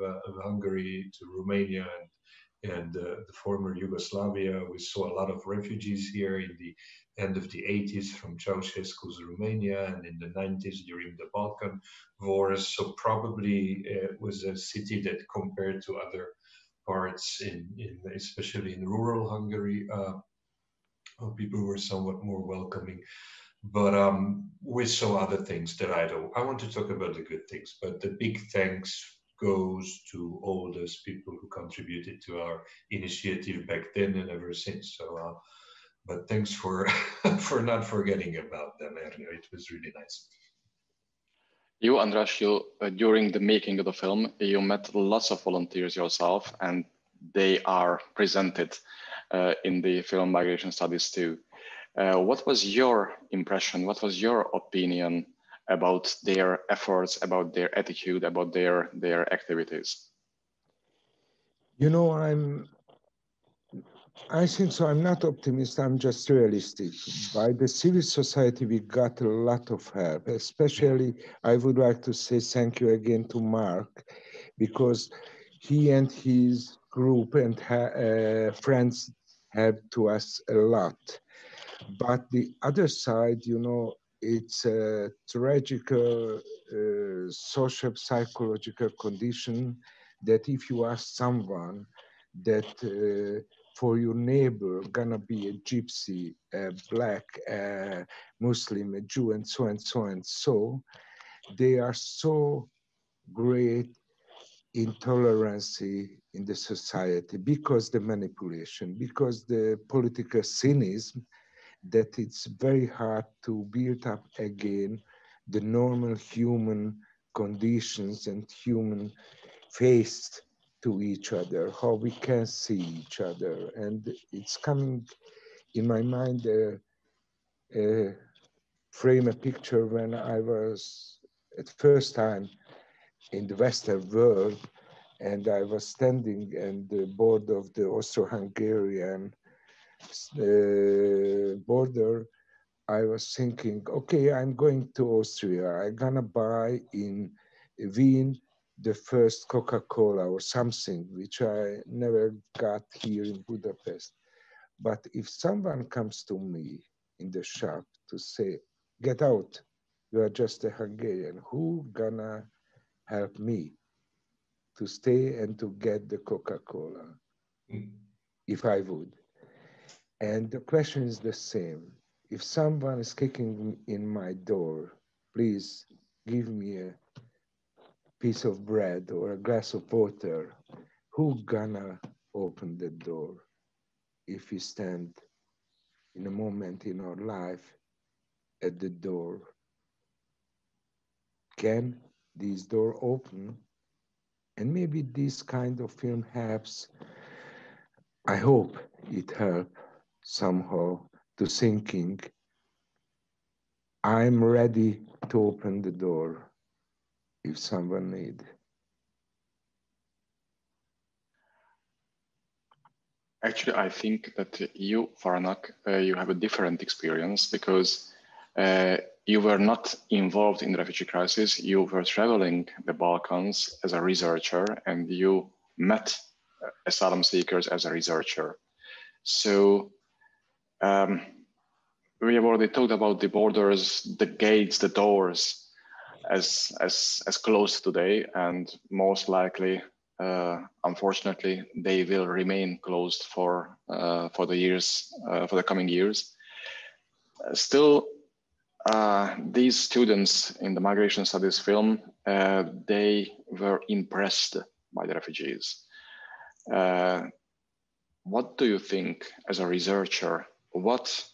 Hungary to Romania and the former Yugoslavia. We saw a lot of refugees here in the end of the 80s from Ceausescu's Romania, and in the 90s during the Balkan Wars. So probably it was a city that, compared to other parts especially in rural Hungary, people were somewhat more welcoming. But we saw other things that I want to talk about the good things, but the big thanks goes to all those people who contributed to our initiative back then and ever since. So, but thanks for not forgetting about them, Ernő. It was really nice.
You, András, during the making of the film, you met lots of volunteers yourself, and they are presented in the film Migration Studies too. What was your impression? What was your opinion about their efforts, about their attitude, about their activities?
I think so. I'm not optimist. I'm just realistic. By the civil society, we got a lot of help. Especially, I would like to say thank you again to Márk, because he and his group and friends helped to us a lot. But the other side, you know, it's a tragic social psychological condition that if you ask someone that for your neighbor gonna be a gypsy, a black, a Muslim, a Jew, and so and so and so, they are so great intolerance in the society because the manipulation, because the political cynicism, that it's very hard to build up again the normal human conditions and human face to each other, how we can see each other. And it's coming in my mind, frame a picture when I was at first time in the Western world, and I was standing on the border of the Austro-Hungarian border. I was thinking, okay, I'm going to Austria. I'm gonna buy in Wien the first Coca-Cola or something, which I never got here in Budapest. But if someone comes to me in the shop to say, get out, you are just a Hungarian, who gonna help me to stay and to get the Coca-Cola, if I would? And the question is the same. If someone is kicking in my door, please give me a piece of bread or a glass of water, who gonna open the door if we stand in a moment in our life at the door? Can this door open? And maybe this kind of film helps. I hope it helps somehow to thinking, I'm ready to open the door if someone needs.
Actually, I think that you, Faranak, you have a different experience because you were not involved in the refugee crisis. You were traveling the Balkans as a researcher, and you met asylum seekers as a researcher. So we have already talked about the borders, the gates, the doors as closed today, and most likely, unfortunately, they will remain closed for the years, for the coming years. Still, these students in the migration studies film, they were impressed by the refugees. What do you think, as a researcher, what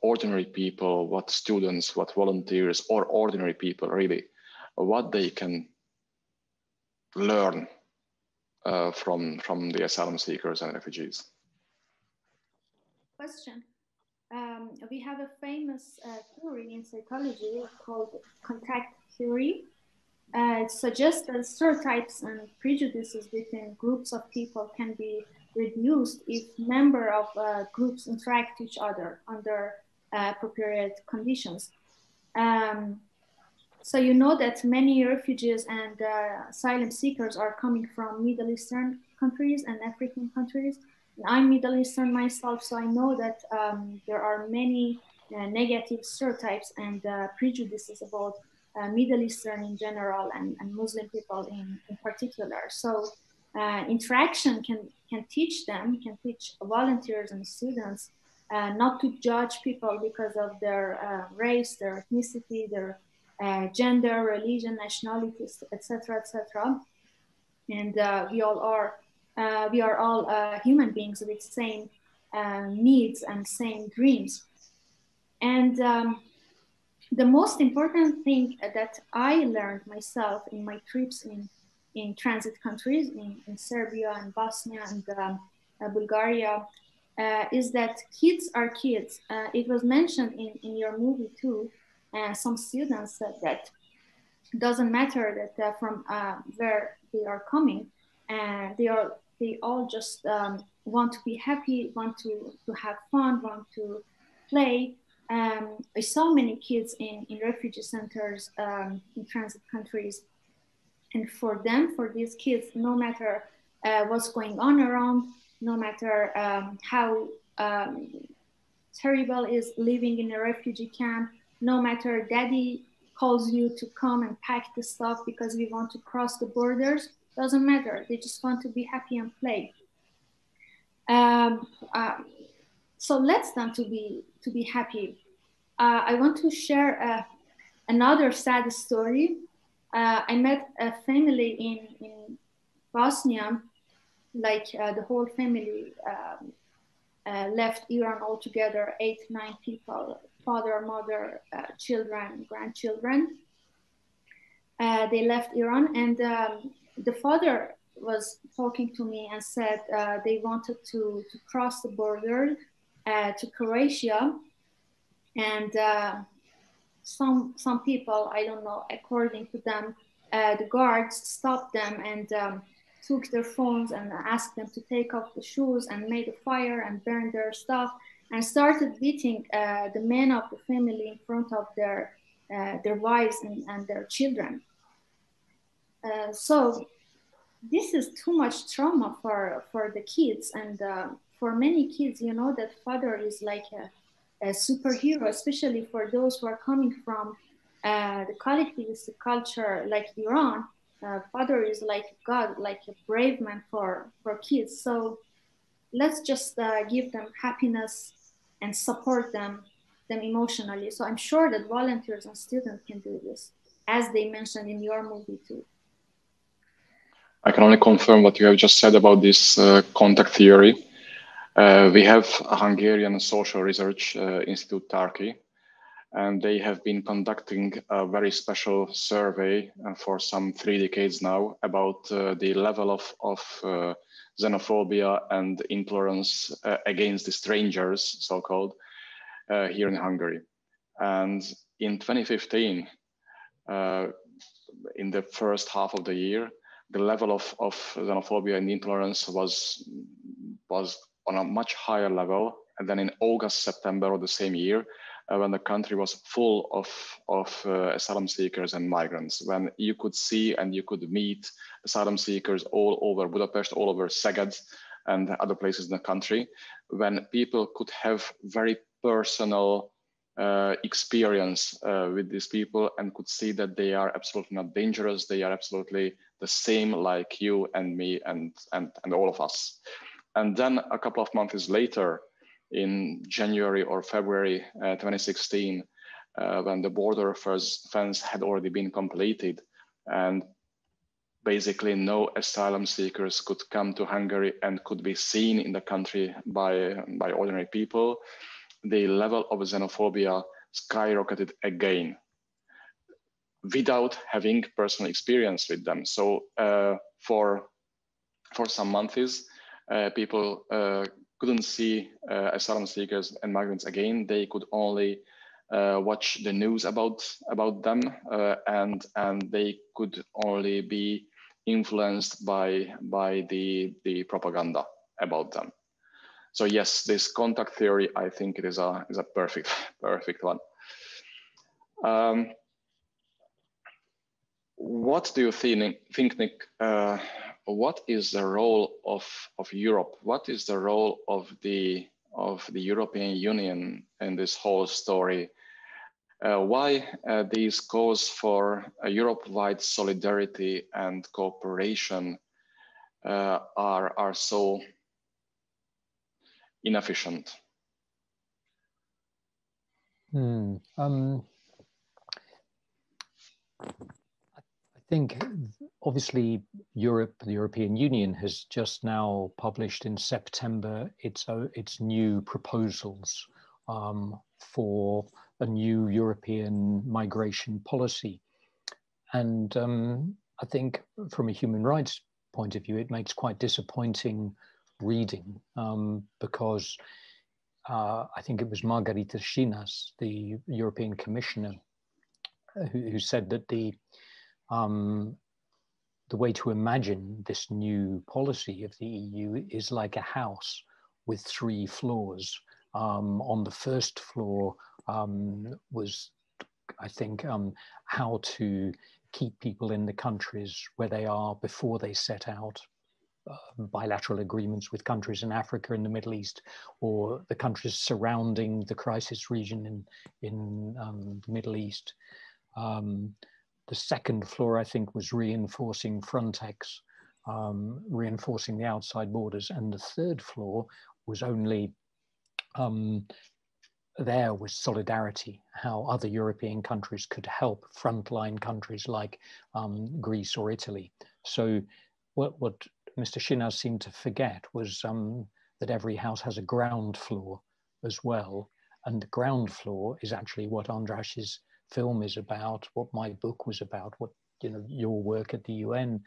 ordinary people, what students, what volunteers, or ordinary people really, what they can learn from the asylum seekers and refugees?
Question. We have a famous theory in psychology called contact theory. It suggests that stereotypes and prejudices between groups of people can be reduced if members of groups interact with each other under appropriate conditions. So you know that many refugees and asylum seekers are coming from Middle Eastern countries and African countries. I'm Middle Eastern myself, so I know that there are many negative stereotypes and prejudices about Middle Eastern in general and Muslim people in particular. So interaction can teach them, can teach volunteers and students not to judge people because of their race, their ethnicity, their gender, religion, nationality, etc., etc. And we are all human beings with same needs and same dreams. And the most important thing that I learned myself in my trips in transit countries, in Serbia and Bosnia and Bulgaria, is that kids are kids. It was mentioned in your movie too. Some students said that it doesn't matter that from where they are coming, they are they all just want to be happy, want to have fun, want to play. I saw many kids in refugee centers in transit countries. And for these kids, no matter what's going on around, no matter how terrible is living in a refugee camp, no matter daddy calls you to come and pack the stuff because we want to cross the borders, doesn't matter. They just want to be happy and play. So let's them to be happy. I want to share another sad story. I met a family in Bosnia, like the whole family left Iran altogether, 8-9 people, father, mother, children, grandchildren. They left Iran, and the father was talking to me and said they wanted to cross the border to Croatia, and some people, I don't know, according to them, the guards stopped them and took their phones and asked them to take off the shoes and made a fire and burned their stuff and started beating the men of the family in front of their wives and their children. So this is too much trauma for the kids, and for many kids, you know, that father is like a superhero, especially for those who are coming from the collectivist culture like Iran. Father is like God, like a brave man for kids. So let's just give them happiness and support them emotionally. So I'm sure that volunteers and students can do this, as they mentioned in your movie too.
I can only confirm what you have just said about this contact theory. We have a Hungarian social research institute, Thorpe, and they have been conducting a very special survey for some 3 decades now about the level of xenophobia and intolerance against the strangers, so-called, here in Hungary. And in 2015, in the first half of the year, the level of xenophobia and intolerance was on a much higher level. And then in August, September of the same year, when the country was full of asylum seekers and migrants, when you could see and you could meet asylum seekers all over Budapest, all over Szeged and other places in the country, when people could have very personal experience with these people and could see that they are absolutely not dangerous, they are absolutely the same like you and me and all of us. And then a couple of months later, in January or February 2016, when the border fence had already been completed and basically no asylum seekers could come to Hungary and could be seen in the country by ordinary people, the level of xenophobia skyrocketed again without having personal experience with them. So for some months, people couldn't see asylum seekers and migrants again. They could only watch the news about them, and they could only be influenced by the propaganda about them. So yes, this contact theory, I think it is a perfect one. What do you think, Nick? What is the role of Europe? What is the role of the European Union in this whole story? Why these calls for a Europe-wide solidarity and cooperation are so inefficient?
I think obviously Europe, the European Union, has just now published in September its new proposals for a new European migration policy. And I think from a human rights point of view, it makes quite disappointing reading because I think it was Margarita Schinas, the European Commissioner, who said that the way to imagine this new policy of the EU is like a house with 3 floors. On the first floor was, I think, how to keep people in the countries where they are before they set out, bilateral agreements with countries in Africa and the Middle East, or the countries surrounding the crisis region in the Middle East. The second floor, I think, was reinforcing Frontex, reinforcing the outside borders. And the third floor was only, there was solidarity, how other European countries could help frontline countries like Greece or Italy. So what Mr. Shinaz seemed to forget was that every house has a ground floor as well. And the ground floor is actually what András's film is about, what my book was about, what your work at the UN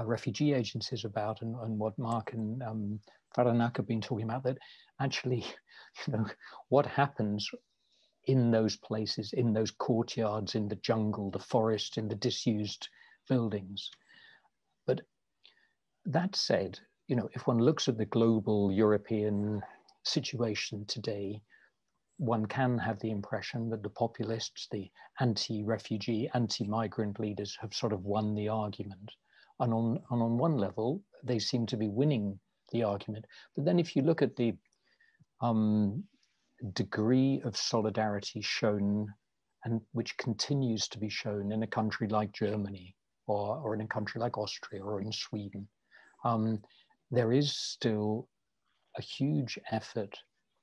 refugee agency is about, and what Márk and Faranak have been talking about, that actually, what happens in those places, in those courtyards, in the jungle, the forest, in the disused buildings. But that said, if one looks at the global European situation today, one can have the impression that the populists, the anti-refugee, anti-migrant leaders have sort of won the argument. And on one level, they seem to be winning the argument. But then if you look at the degree of solidarity shown, and which continues to be shown in a country like Germany, or in a country like Austria, or in Sweden, there is still a huge effort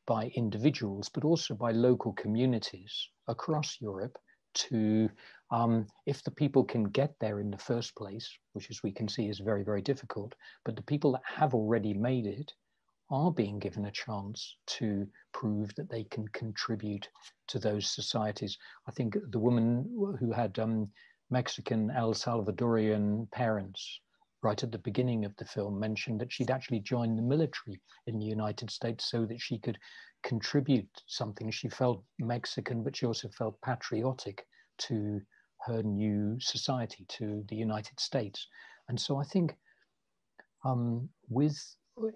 by individuals, but also by local communities across Europe to, if the people can get there in the first place, which as we can see is very, very difficult, but the people that have already made it are being given a chance to prove that they can contribute to those societies. I think the woman who had Mexican El Salvadorian parents right at the beginning of the film mentioned that she'd actually joined the military in the United States so that she could contribute something. She felt Mexican, but she also felt patriotic to her new society, to the United States. And so I think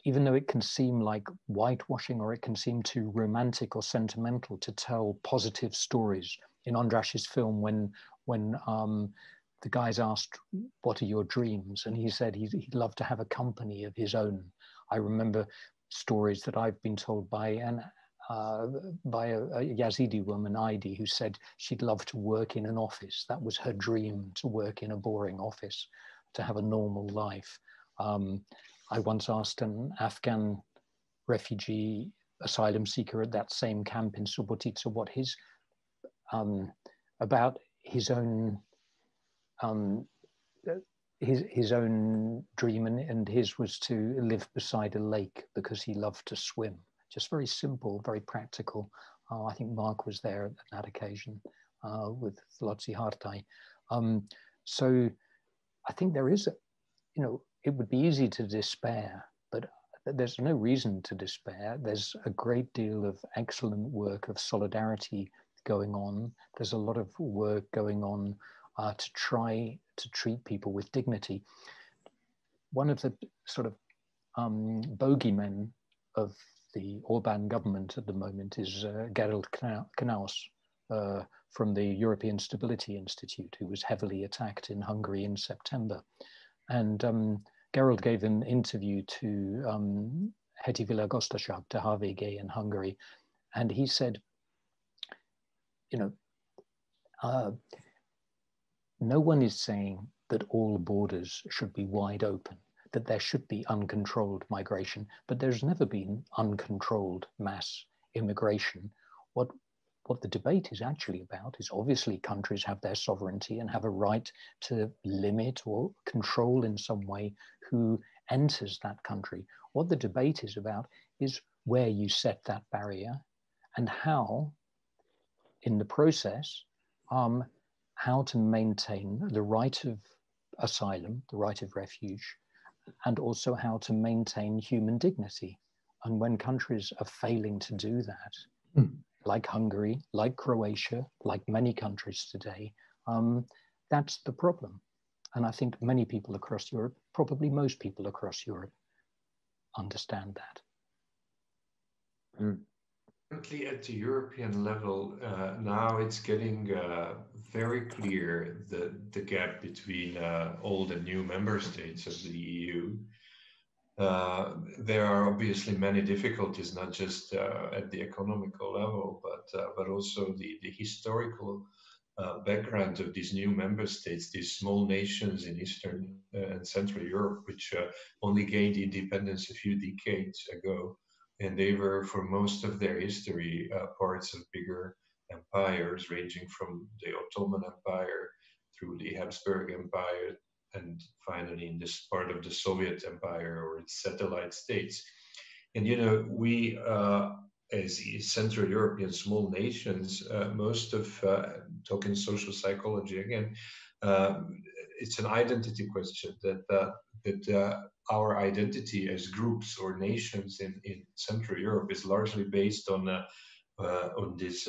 even though it can seem like whitewashing, or it can seem too romantic or sentimental to tell positive stories, in András's film, when the guys asked, "What are your dreams?" And he said he'd love to have a company of his own. I remember stories that I've been told by a Yazidi woman, Aidi, who said she'd love to work in an office. That was her dream, to work in a boring office, to have a normal life. I once asked an Afghan refugee asylum seeker at that same camp in Subotica what his, about his own his own dream, and his was to live beside a lake because he loved to swim. Just very simple, very practical. I think Márk was there at that occasion with Lotzi Hartai. So I think there is, it would be easy to despair, but there's no reason to despair. There's a great deal of excellent work of solidarity going on. There's a lot of work going on to try to treat people with dignity. One of the sort of bogeymen of the Orbán government at the moment is Gerald Knaus from the European Stability Institute, who was heavily attacked in Hungary in September. And Gerald gave an interview to Heti Világgazdaság, to HVG in Hungary, and he said, no one is saying that all borders should be wide open, that there should be uncontrolled migration, but there's never been uncontrolled mass immigration. What the debate is actually about is, obviously countries have their sovereignty and have a right to limit or control in some way who enters that country. What the debate is about is where you set that barrier and how, in the process, how to maintain the right of asylum, the right of refuge, and also how to maintain human dignity. And when countries are failing to do that, like Hungary, like Croatia, like many countries today, that's the problem. And I think many people across Europe, probably most people across Europe, understand that.
Currently at the European level, now it's getting very clear the gap between old and new member states of the EU. There are obviously many difficulties, not just at the economical level, but also the historical background of these new member states, these small nations in Eastern and Central Europe, which only gained independence a few decades ago. And they were, for most of their history, parts of bigger empires, ranging from the Ottoman Empire through the Habsburg Empire, and finally in this part of the Soviet Empire or its satellite states. And, you know, we, as Central European small nations, most of, talking social psychology again, it's an identity question that our identity as groups or nations in Central Europe is largely based on these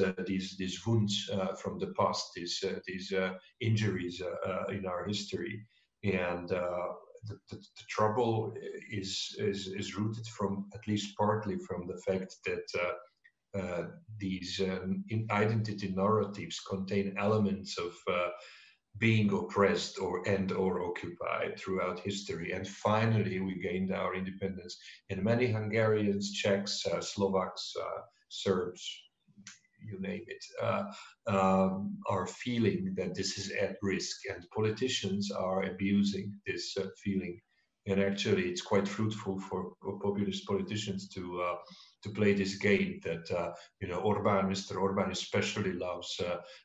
wounds from the past, these injuries in our history, and the trouble is rooted from, at least partly, from the fact that these identity narratives contain elements of being oppressed or occupied throughout history. And finally, we gained our independence. And many Hungarians, Czechs, Slovaks, Serbs, you name it, are feeling that this is at risk, and politicians are abusing this feeling. And actually, it's quite fruitful for populist politicians to play this game that, you know, Mr. Orbán especially loves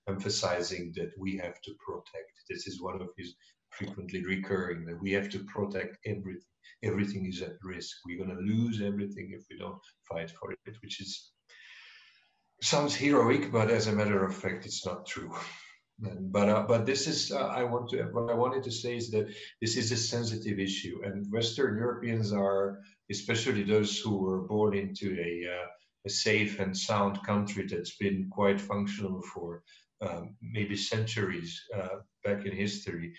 emphasizing that we have to protect. This is one of his frequently recurring, that we have to protect everything. Everything is at risk. We're going to lose everything if we don't fight for it, which sounds heroic, but as a matter of fact, it's not true. But this is, what I wanted to say is that this is a sensitive issue, and Western Europeans are, especially those who were born into a safe and sound country that's been quite functional for maybe centuries back in history,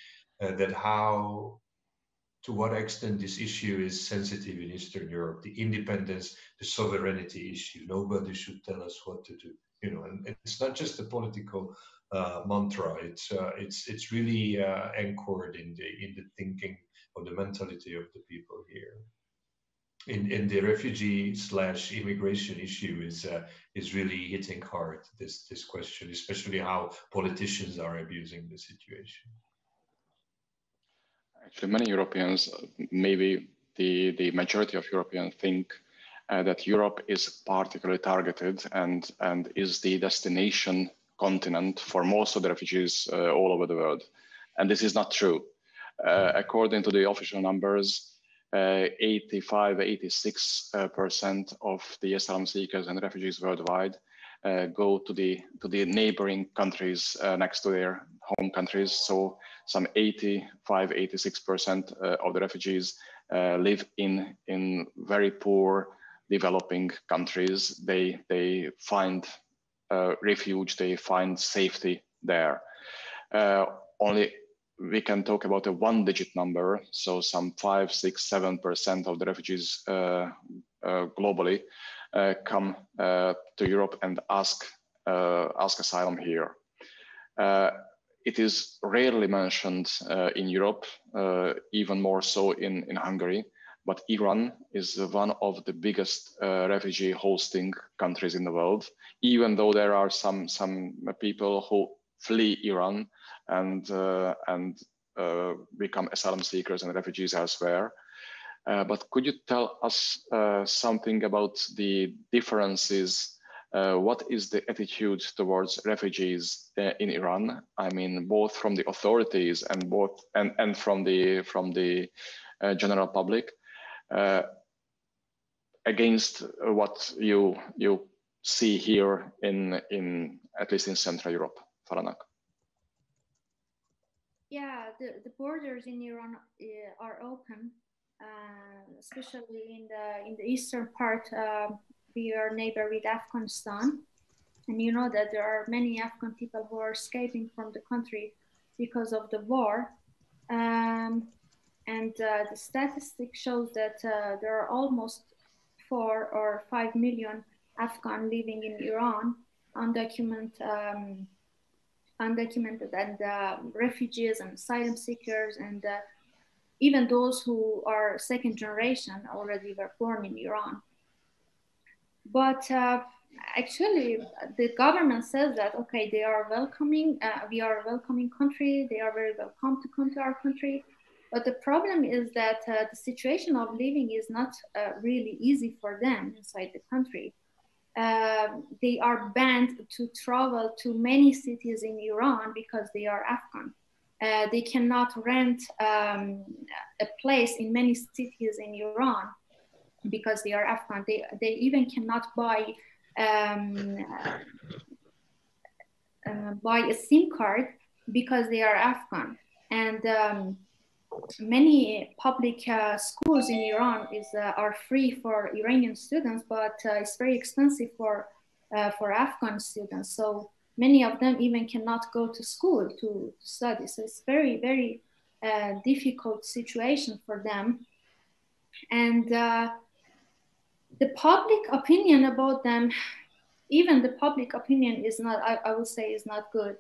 to what extent this issue is sensitive in Eastern Europe, the independence, the sovereignty issue. Nobody should tell us what to do, you know, and it's not just a political mantra. It's really anchored in the thinking or the mentality of the people here. In the refugee/immigration issue is really hitting hard, this question, especially how politicians are abusing the situation.
Actually, many Europeans, maybe the majority of Europeans, think that Europe is particularly targeted and is the destination continent for most of the refugees all over the world. And this is not true. According to the official numbers, 85–86% of the asylum seekers and refugees worldwide go to the neighboring countries next to their home countries. So some 85–86% of the refugees live in very poor developing countries. They find refuge, they find safety there. Only we can talk about a one-digit number, so some 5–6–7% of the refugees globally come to Europe and ask asylum here. It is rarely mentioned in Europe, even more so in Hungary, but Iran is one of the biggest refugee hosting countries in the world, even though there are some people who flee Iran and become asylum seekers and refugees elsewhere. But could you tell us something about the differences? What is the attitude towards refugees in Iran? I mean, both from the authorities and from the general public, against what you see here in at least in Central Europe, Faranak.
Yeah, the borders in Iran are open, especially in the eastern part. We are neighbor with Afghanistan, and you know that there are many Afghan people who are escaping from the country because of the war. And the statistic shows that there are almost 4 or 5 million Afghan living in Iran, undocumented and refugees and asylum seekers, and even those who are second generation already were born in Iran. But actually, the government says that, okay, they are welcoming, we are a welcoming country, they are very welcome to come to our country. But the problem is that the situation of living is not really easy for them inside the country. They are banned to travel to many cities in Iran because they are Afghan. They cannot rent a place in many cities in Iran because they are Afghan. They even cannot buy a SIM card because they are Afghan. And many public schools in Iran are free for Iranian students, but it's very expensive for Afghan students. So many of them even cannot go to school to study. So it's very, very difficult situation for them. And the public opinion about them, even the public opinion is not, I would say, is not good.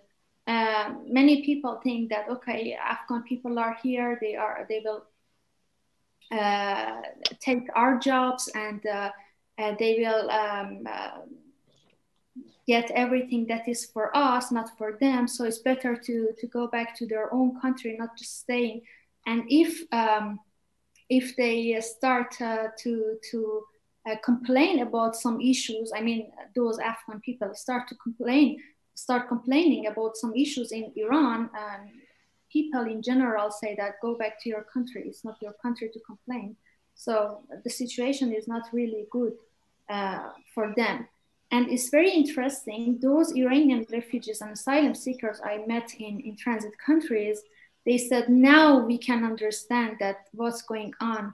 Many people think that, okay, Afghan people are here, they will take our jobs, and they will get everything that is for us, not for them. So it's better to go back to their own country, not just staying. And if they start to complain about some issues, I mean, those Afghan people start complaining about some issues in Iran, people in general say that go back to your country. It's not your country to complain. So the situation is not really good for them. And it's very interesting, those Iranian refugees and asylum seekers I met in transit countries, they said, now we can understand that what's going on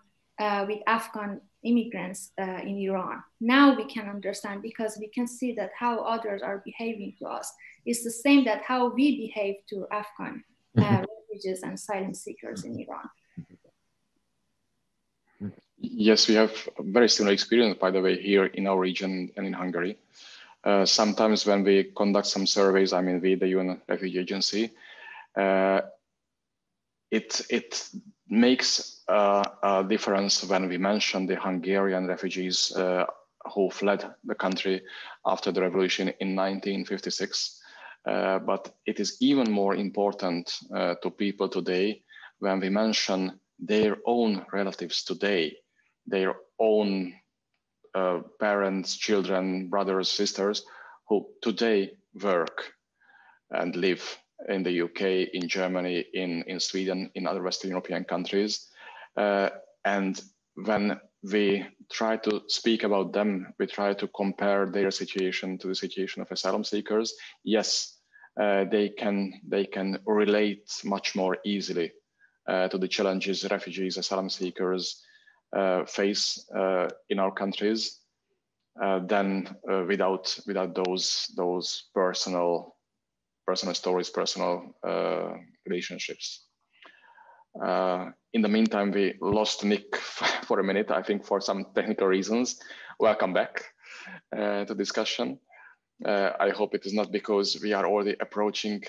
with Afghan immigrants in Iran. Now we can understand, because we can see that how others are behaving to us. It's the same that how we behave to Afghan refugees and asylum seekers in Iran.
Yes, we have a very similar experience, by the way, here in our region and in Hungary. Sometimes when we conduct some surveys, I mean, with the UN Refugee Agency, it makes a difference when we mention the Hungarian refugees who fled the country after the revolution in 1956. But it is even more important to people today when we mention their own relatives today, their own parents, children, brothers, sisters, who today work and live in the UK, in Germany, in Sweden, in other Western European countries. And when we try to speak about them, we try to compare their situation to the situation of asylum seekers. Yes, they can relate much more easily to the challenges refugees, asylum seekers face in our countries than without those personal stories, personal relationships. In the meantime, we lost Nick for a minute, I think for some technical reasons. Welcome back to discussion. I hope it is not because we are already approaching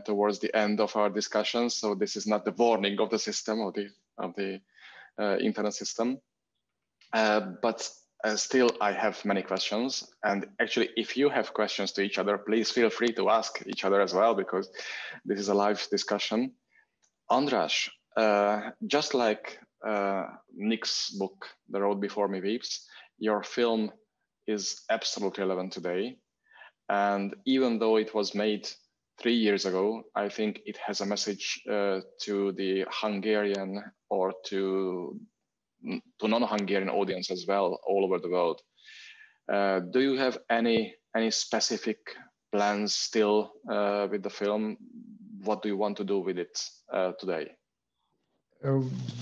towards the end of our discussion. So this is not the warning of the system, of the internet system. But still, I have many questions. And actually, if you have questions to each other, please feel free to ask each other as well, because this is a live discussion. András, just like Nick's book, The Road Before Me Weeps, your film is absolutely relevant today. And even though it was made 3 years ago, I think it has a message to the Hungarian or to non-Hungarian audience as well, all over the world. Do you have any specific plans still with the film? What do you want to do with it today?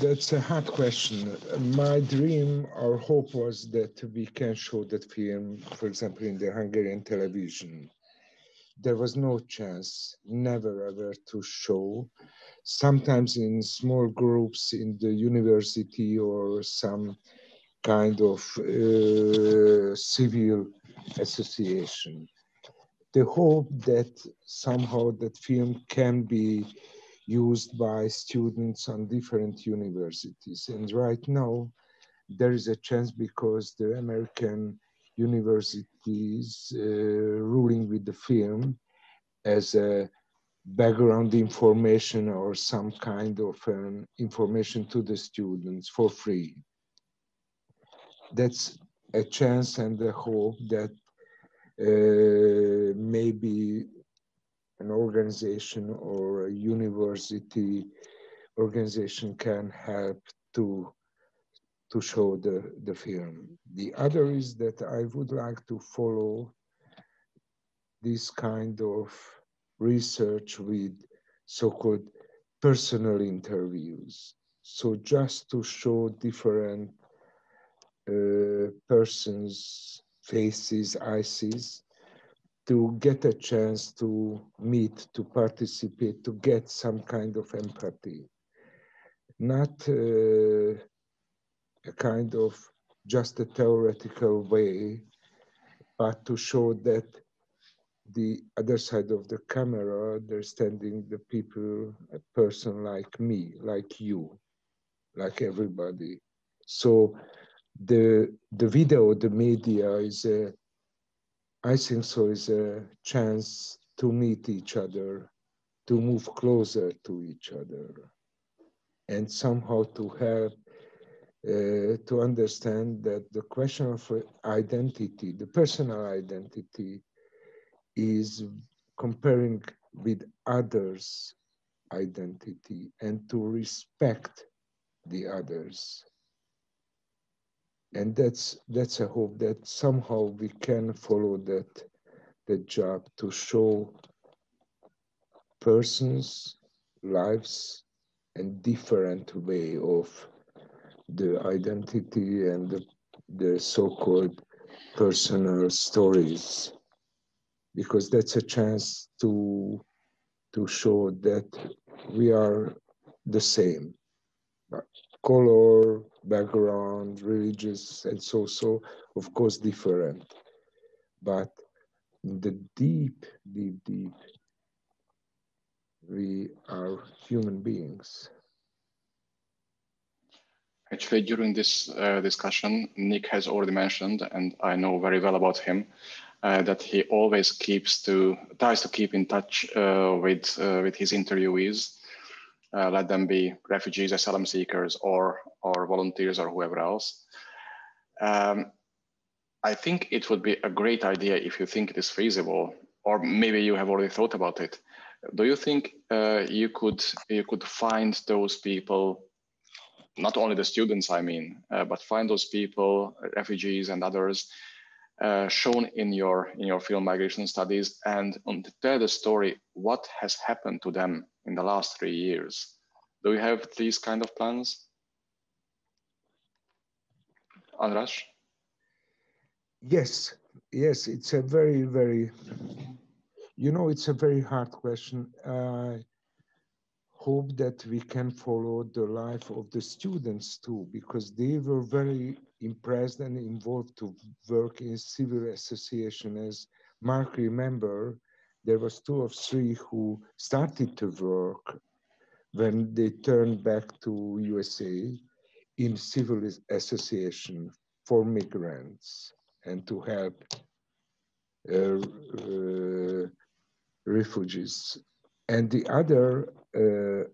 That's a hard question. My dream or hope was that we can show that film, for example, in the Hungarian television. there was no chance, never ever to show. Sometimes in small groups in the university or some kind of civil association. The hope that somehow that film can be used by students on different universities. And right now, there is a chance because the American universities ruling with the film as a background information or some kind of information to the students for free. That's a chance and a hope that maybe an organization or a university organization can help to show the film. The other is that I would like to follow this kind of research with so-called personal interviews. So just to show different persons' faces, eyes, to get a chance to meet, to participate, to get some kind of empathy. Not a kind of just a theoretical way, but to show that the other side of the camera, they're standing the people, a person like me, like you, like everybody. So the video, the media is a, I think so, is a chance to meet each other, to move closer to each other, and somehow to help to understand that the question of identity, the personal identity, is comparing with others' identity and to respect the others. And that's a hope that somehow we can follow that job to show persons' lives and different way of the identity and the so-called personal stories, because that's a chance to show that we are the same. Color, background, religious, and so of course different. But in the deep, we are human beings.
Actually, during this discussion, Nick has already mentioned, and I know very well about him, that he always tries to keep in touch with his interviewees, let them be refugees, asylum seekers, or volunteers, or whoever else. I think it would be a great idea if you think it is feasible, or maybe you have already thought about it. Do you think you could find those people? Not only the students, I mean, but find those people, refugees and others, shown in your film migration studies, and tell the story what has happened to them in the last 3 years. Do you have these kind of plans, András?
Yes, it's a very, it's a very hard question. I hope that we can follow the life of the students too, because they were very impressed and involved to work in civil association. As Márk remember, there was 2 or 3 who started to work when they turned back to USA in civil association for migrants and to help refugees. And the other,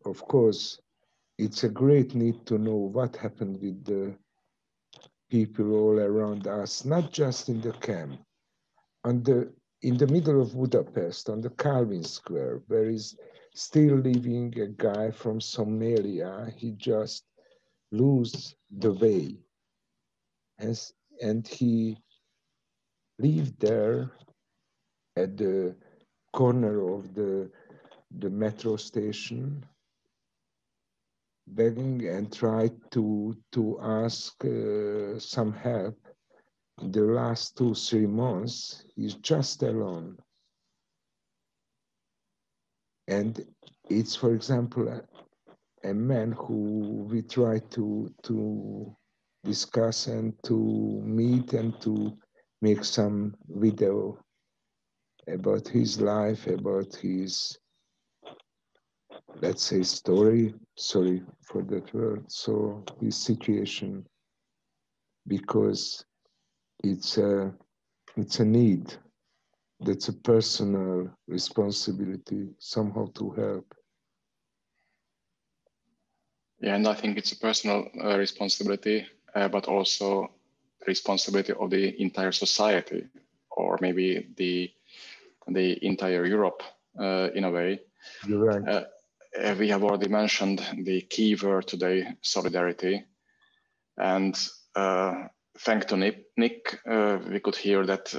of course, it's a great need to know what happened with the people all around us, not just in the camp. In the middle of Budapest, on the Calvin Square, there is still living a guy from Somalia. He just lose the way. And he lived there at the corner of the metro station, begging and tried to ask some help. The last 2-3 months, he's just alone. And it's, for example, a man who we try to discuss and to meet and to make some video about his life, about his, let's say, story, sorry for that word, so his situation, because it's a need. That's a personal responsibility somehow to help.
Yeah, and I think it's a personal responsibility, but also responsibility of the entire society, or maybe the entire Europe in a way.
You're right.
We have already mentioned the key word today, solidarity. And thanks to Nick, we could hear that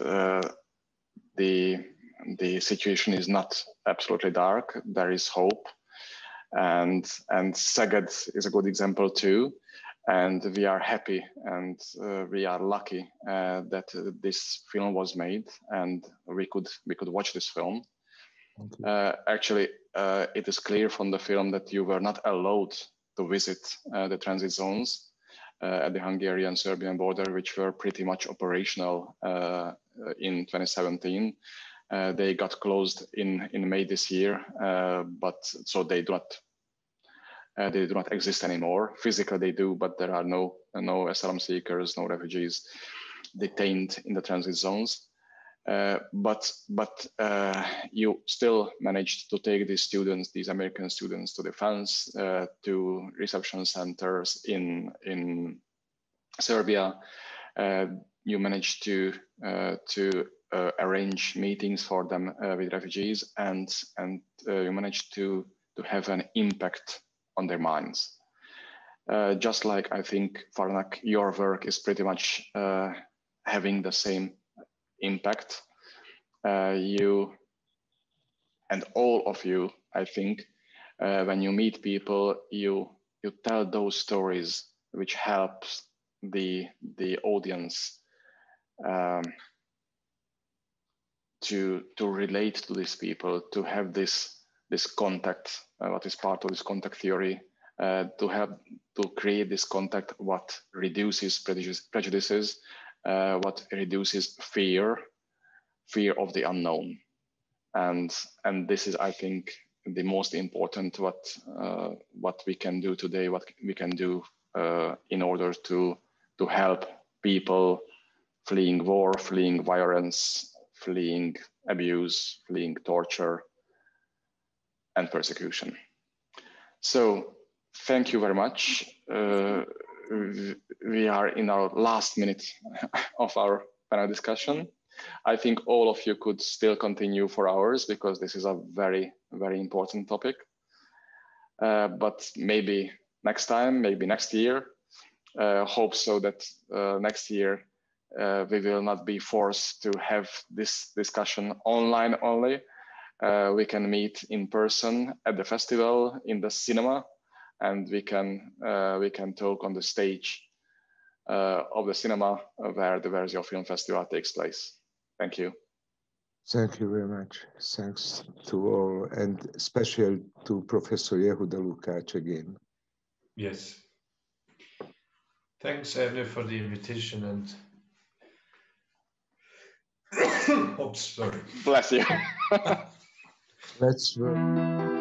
the situation is not absolutely dark. There is hope. And Szeged is a good example too. And we are happy and we are lucky that this film was made and we could watch this film. Actually, it is clear from the film that you were not allowed to visit the transit zones at the Hungarian-Serbian border, which were pretty much operational in 2017. They got closed in May this year, but so they do not exist anymore. Physically they do, but there are no asylum seekers, no refugees detained in the transit zones. But you still managed to take these students, these American students, to defense, to reception centers in Serbia. You managed to arrange meetings for them with refugees, and you managed to have an impact on their minds. Just like I think, Faranak, your work is pretty much having the same impact. You and all of you, I think, when you meet people, you tell those stories which helps the audience to relate to these people, to have this contact, what is part of this contact theory, to create this contact, what reduces prejudices, what reduces fear of the unknown, and this is, I think, the most important what we can do today, what we can do in order to help people fleeing war, fleeing violence, fleeing abuse, fleeing torture and persecution. So thank you very much. We are in our last minute of our panel discussion. I think all of you could still continue for hours because this is a very, very important topic. But maybe next time, maybe next year, hope so that next year we will not be forced to have this discussion online only. We can meet in person at the festival, in the cinema, and we can talk on the stage of the cinema where the Verzió Film Festival takes place. Thank you.
Thank you very much. Thanks to all, and special to Professor Yehuda Lukács again.
Yes. Thanks, Ernő, for the invitation and oops, sorry.
Bless you.
Let's work.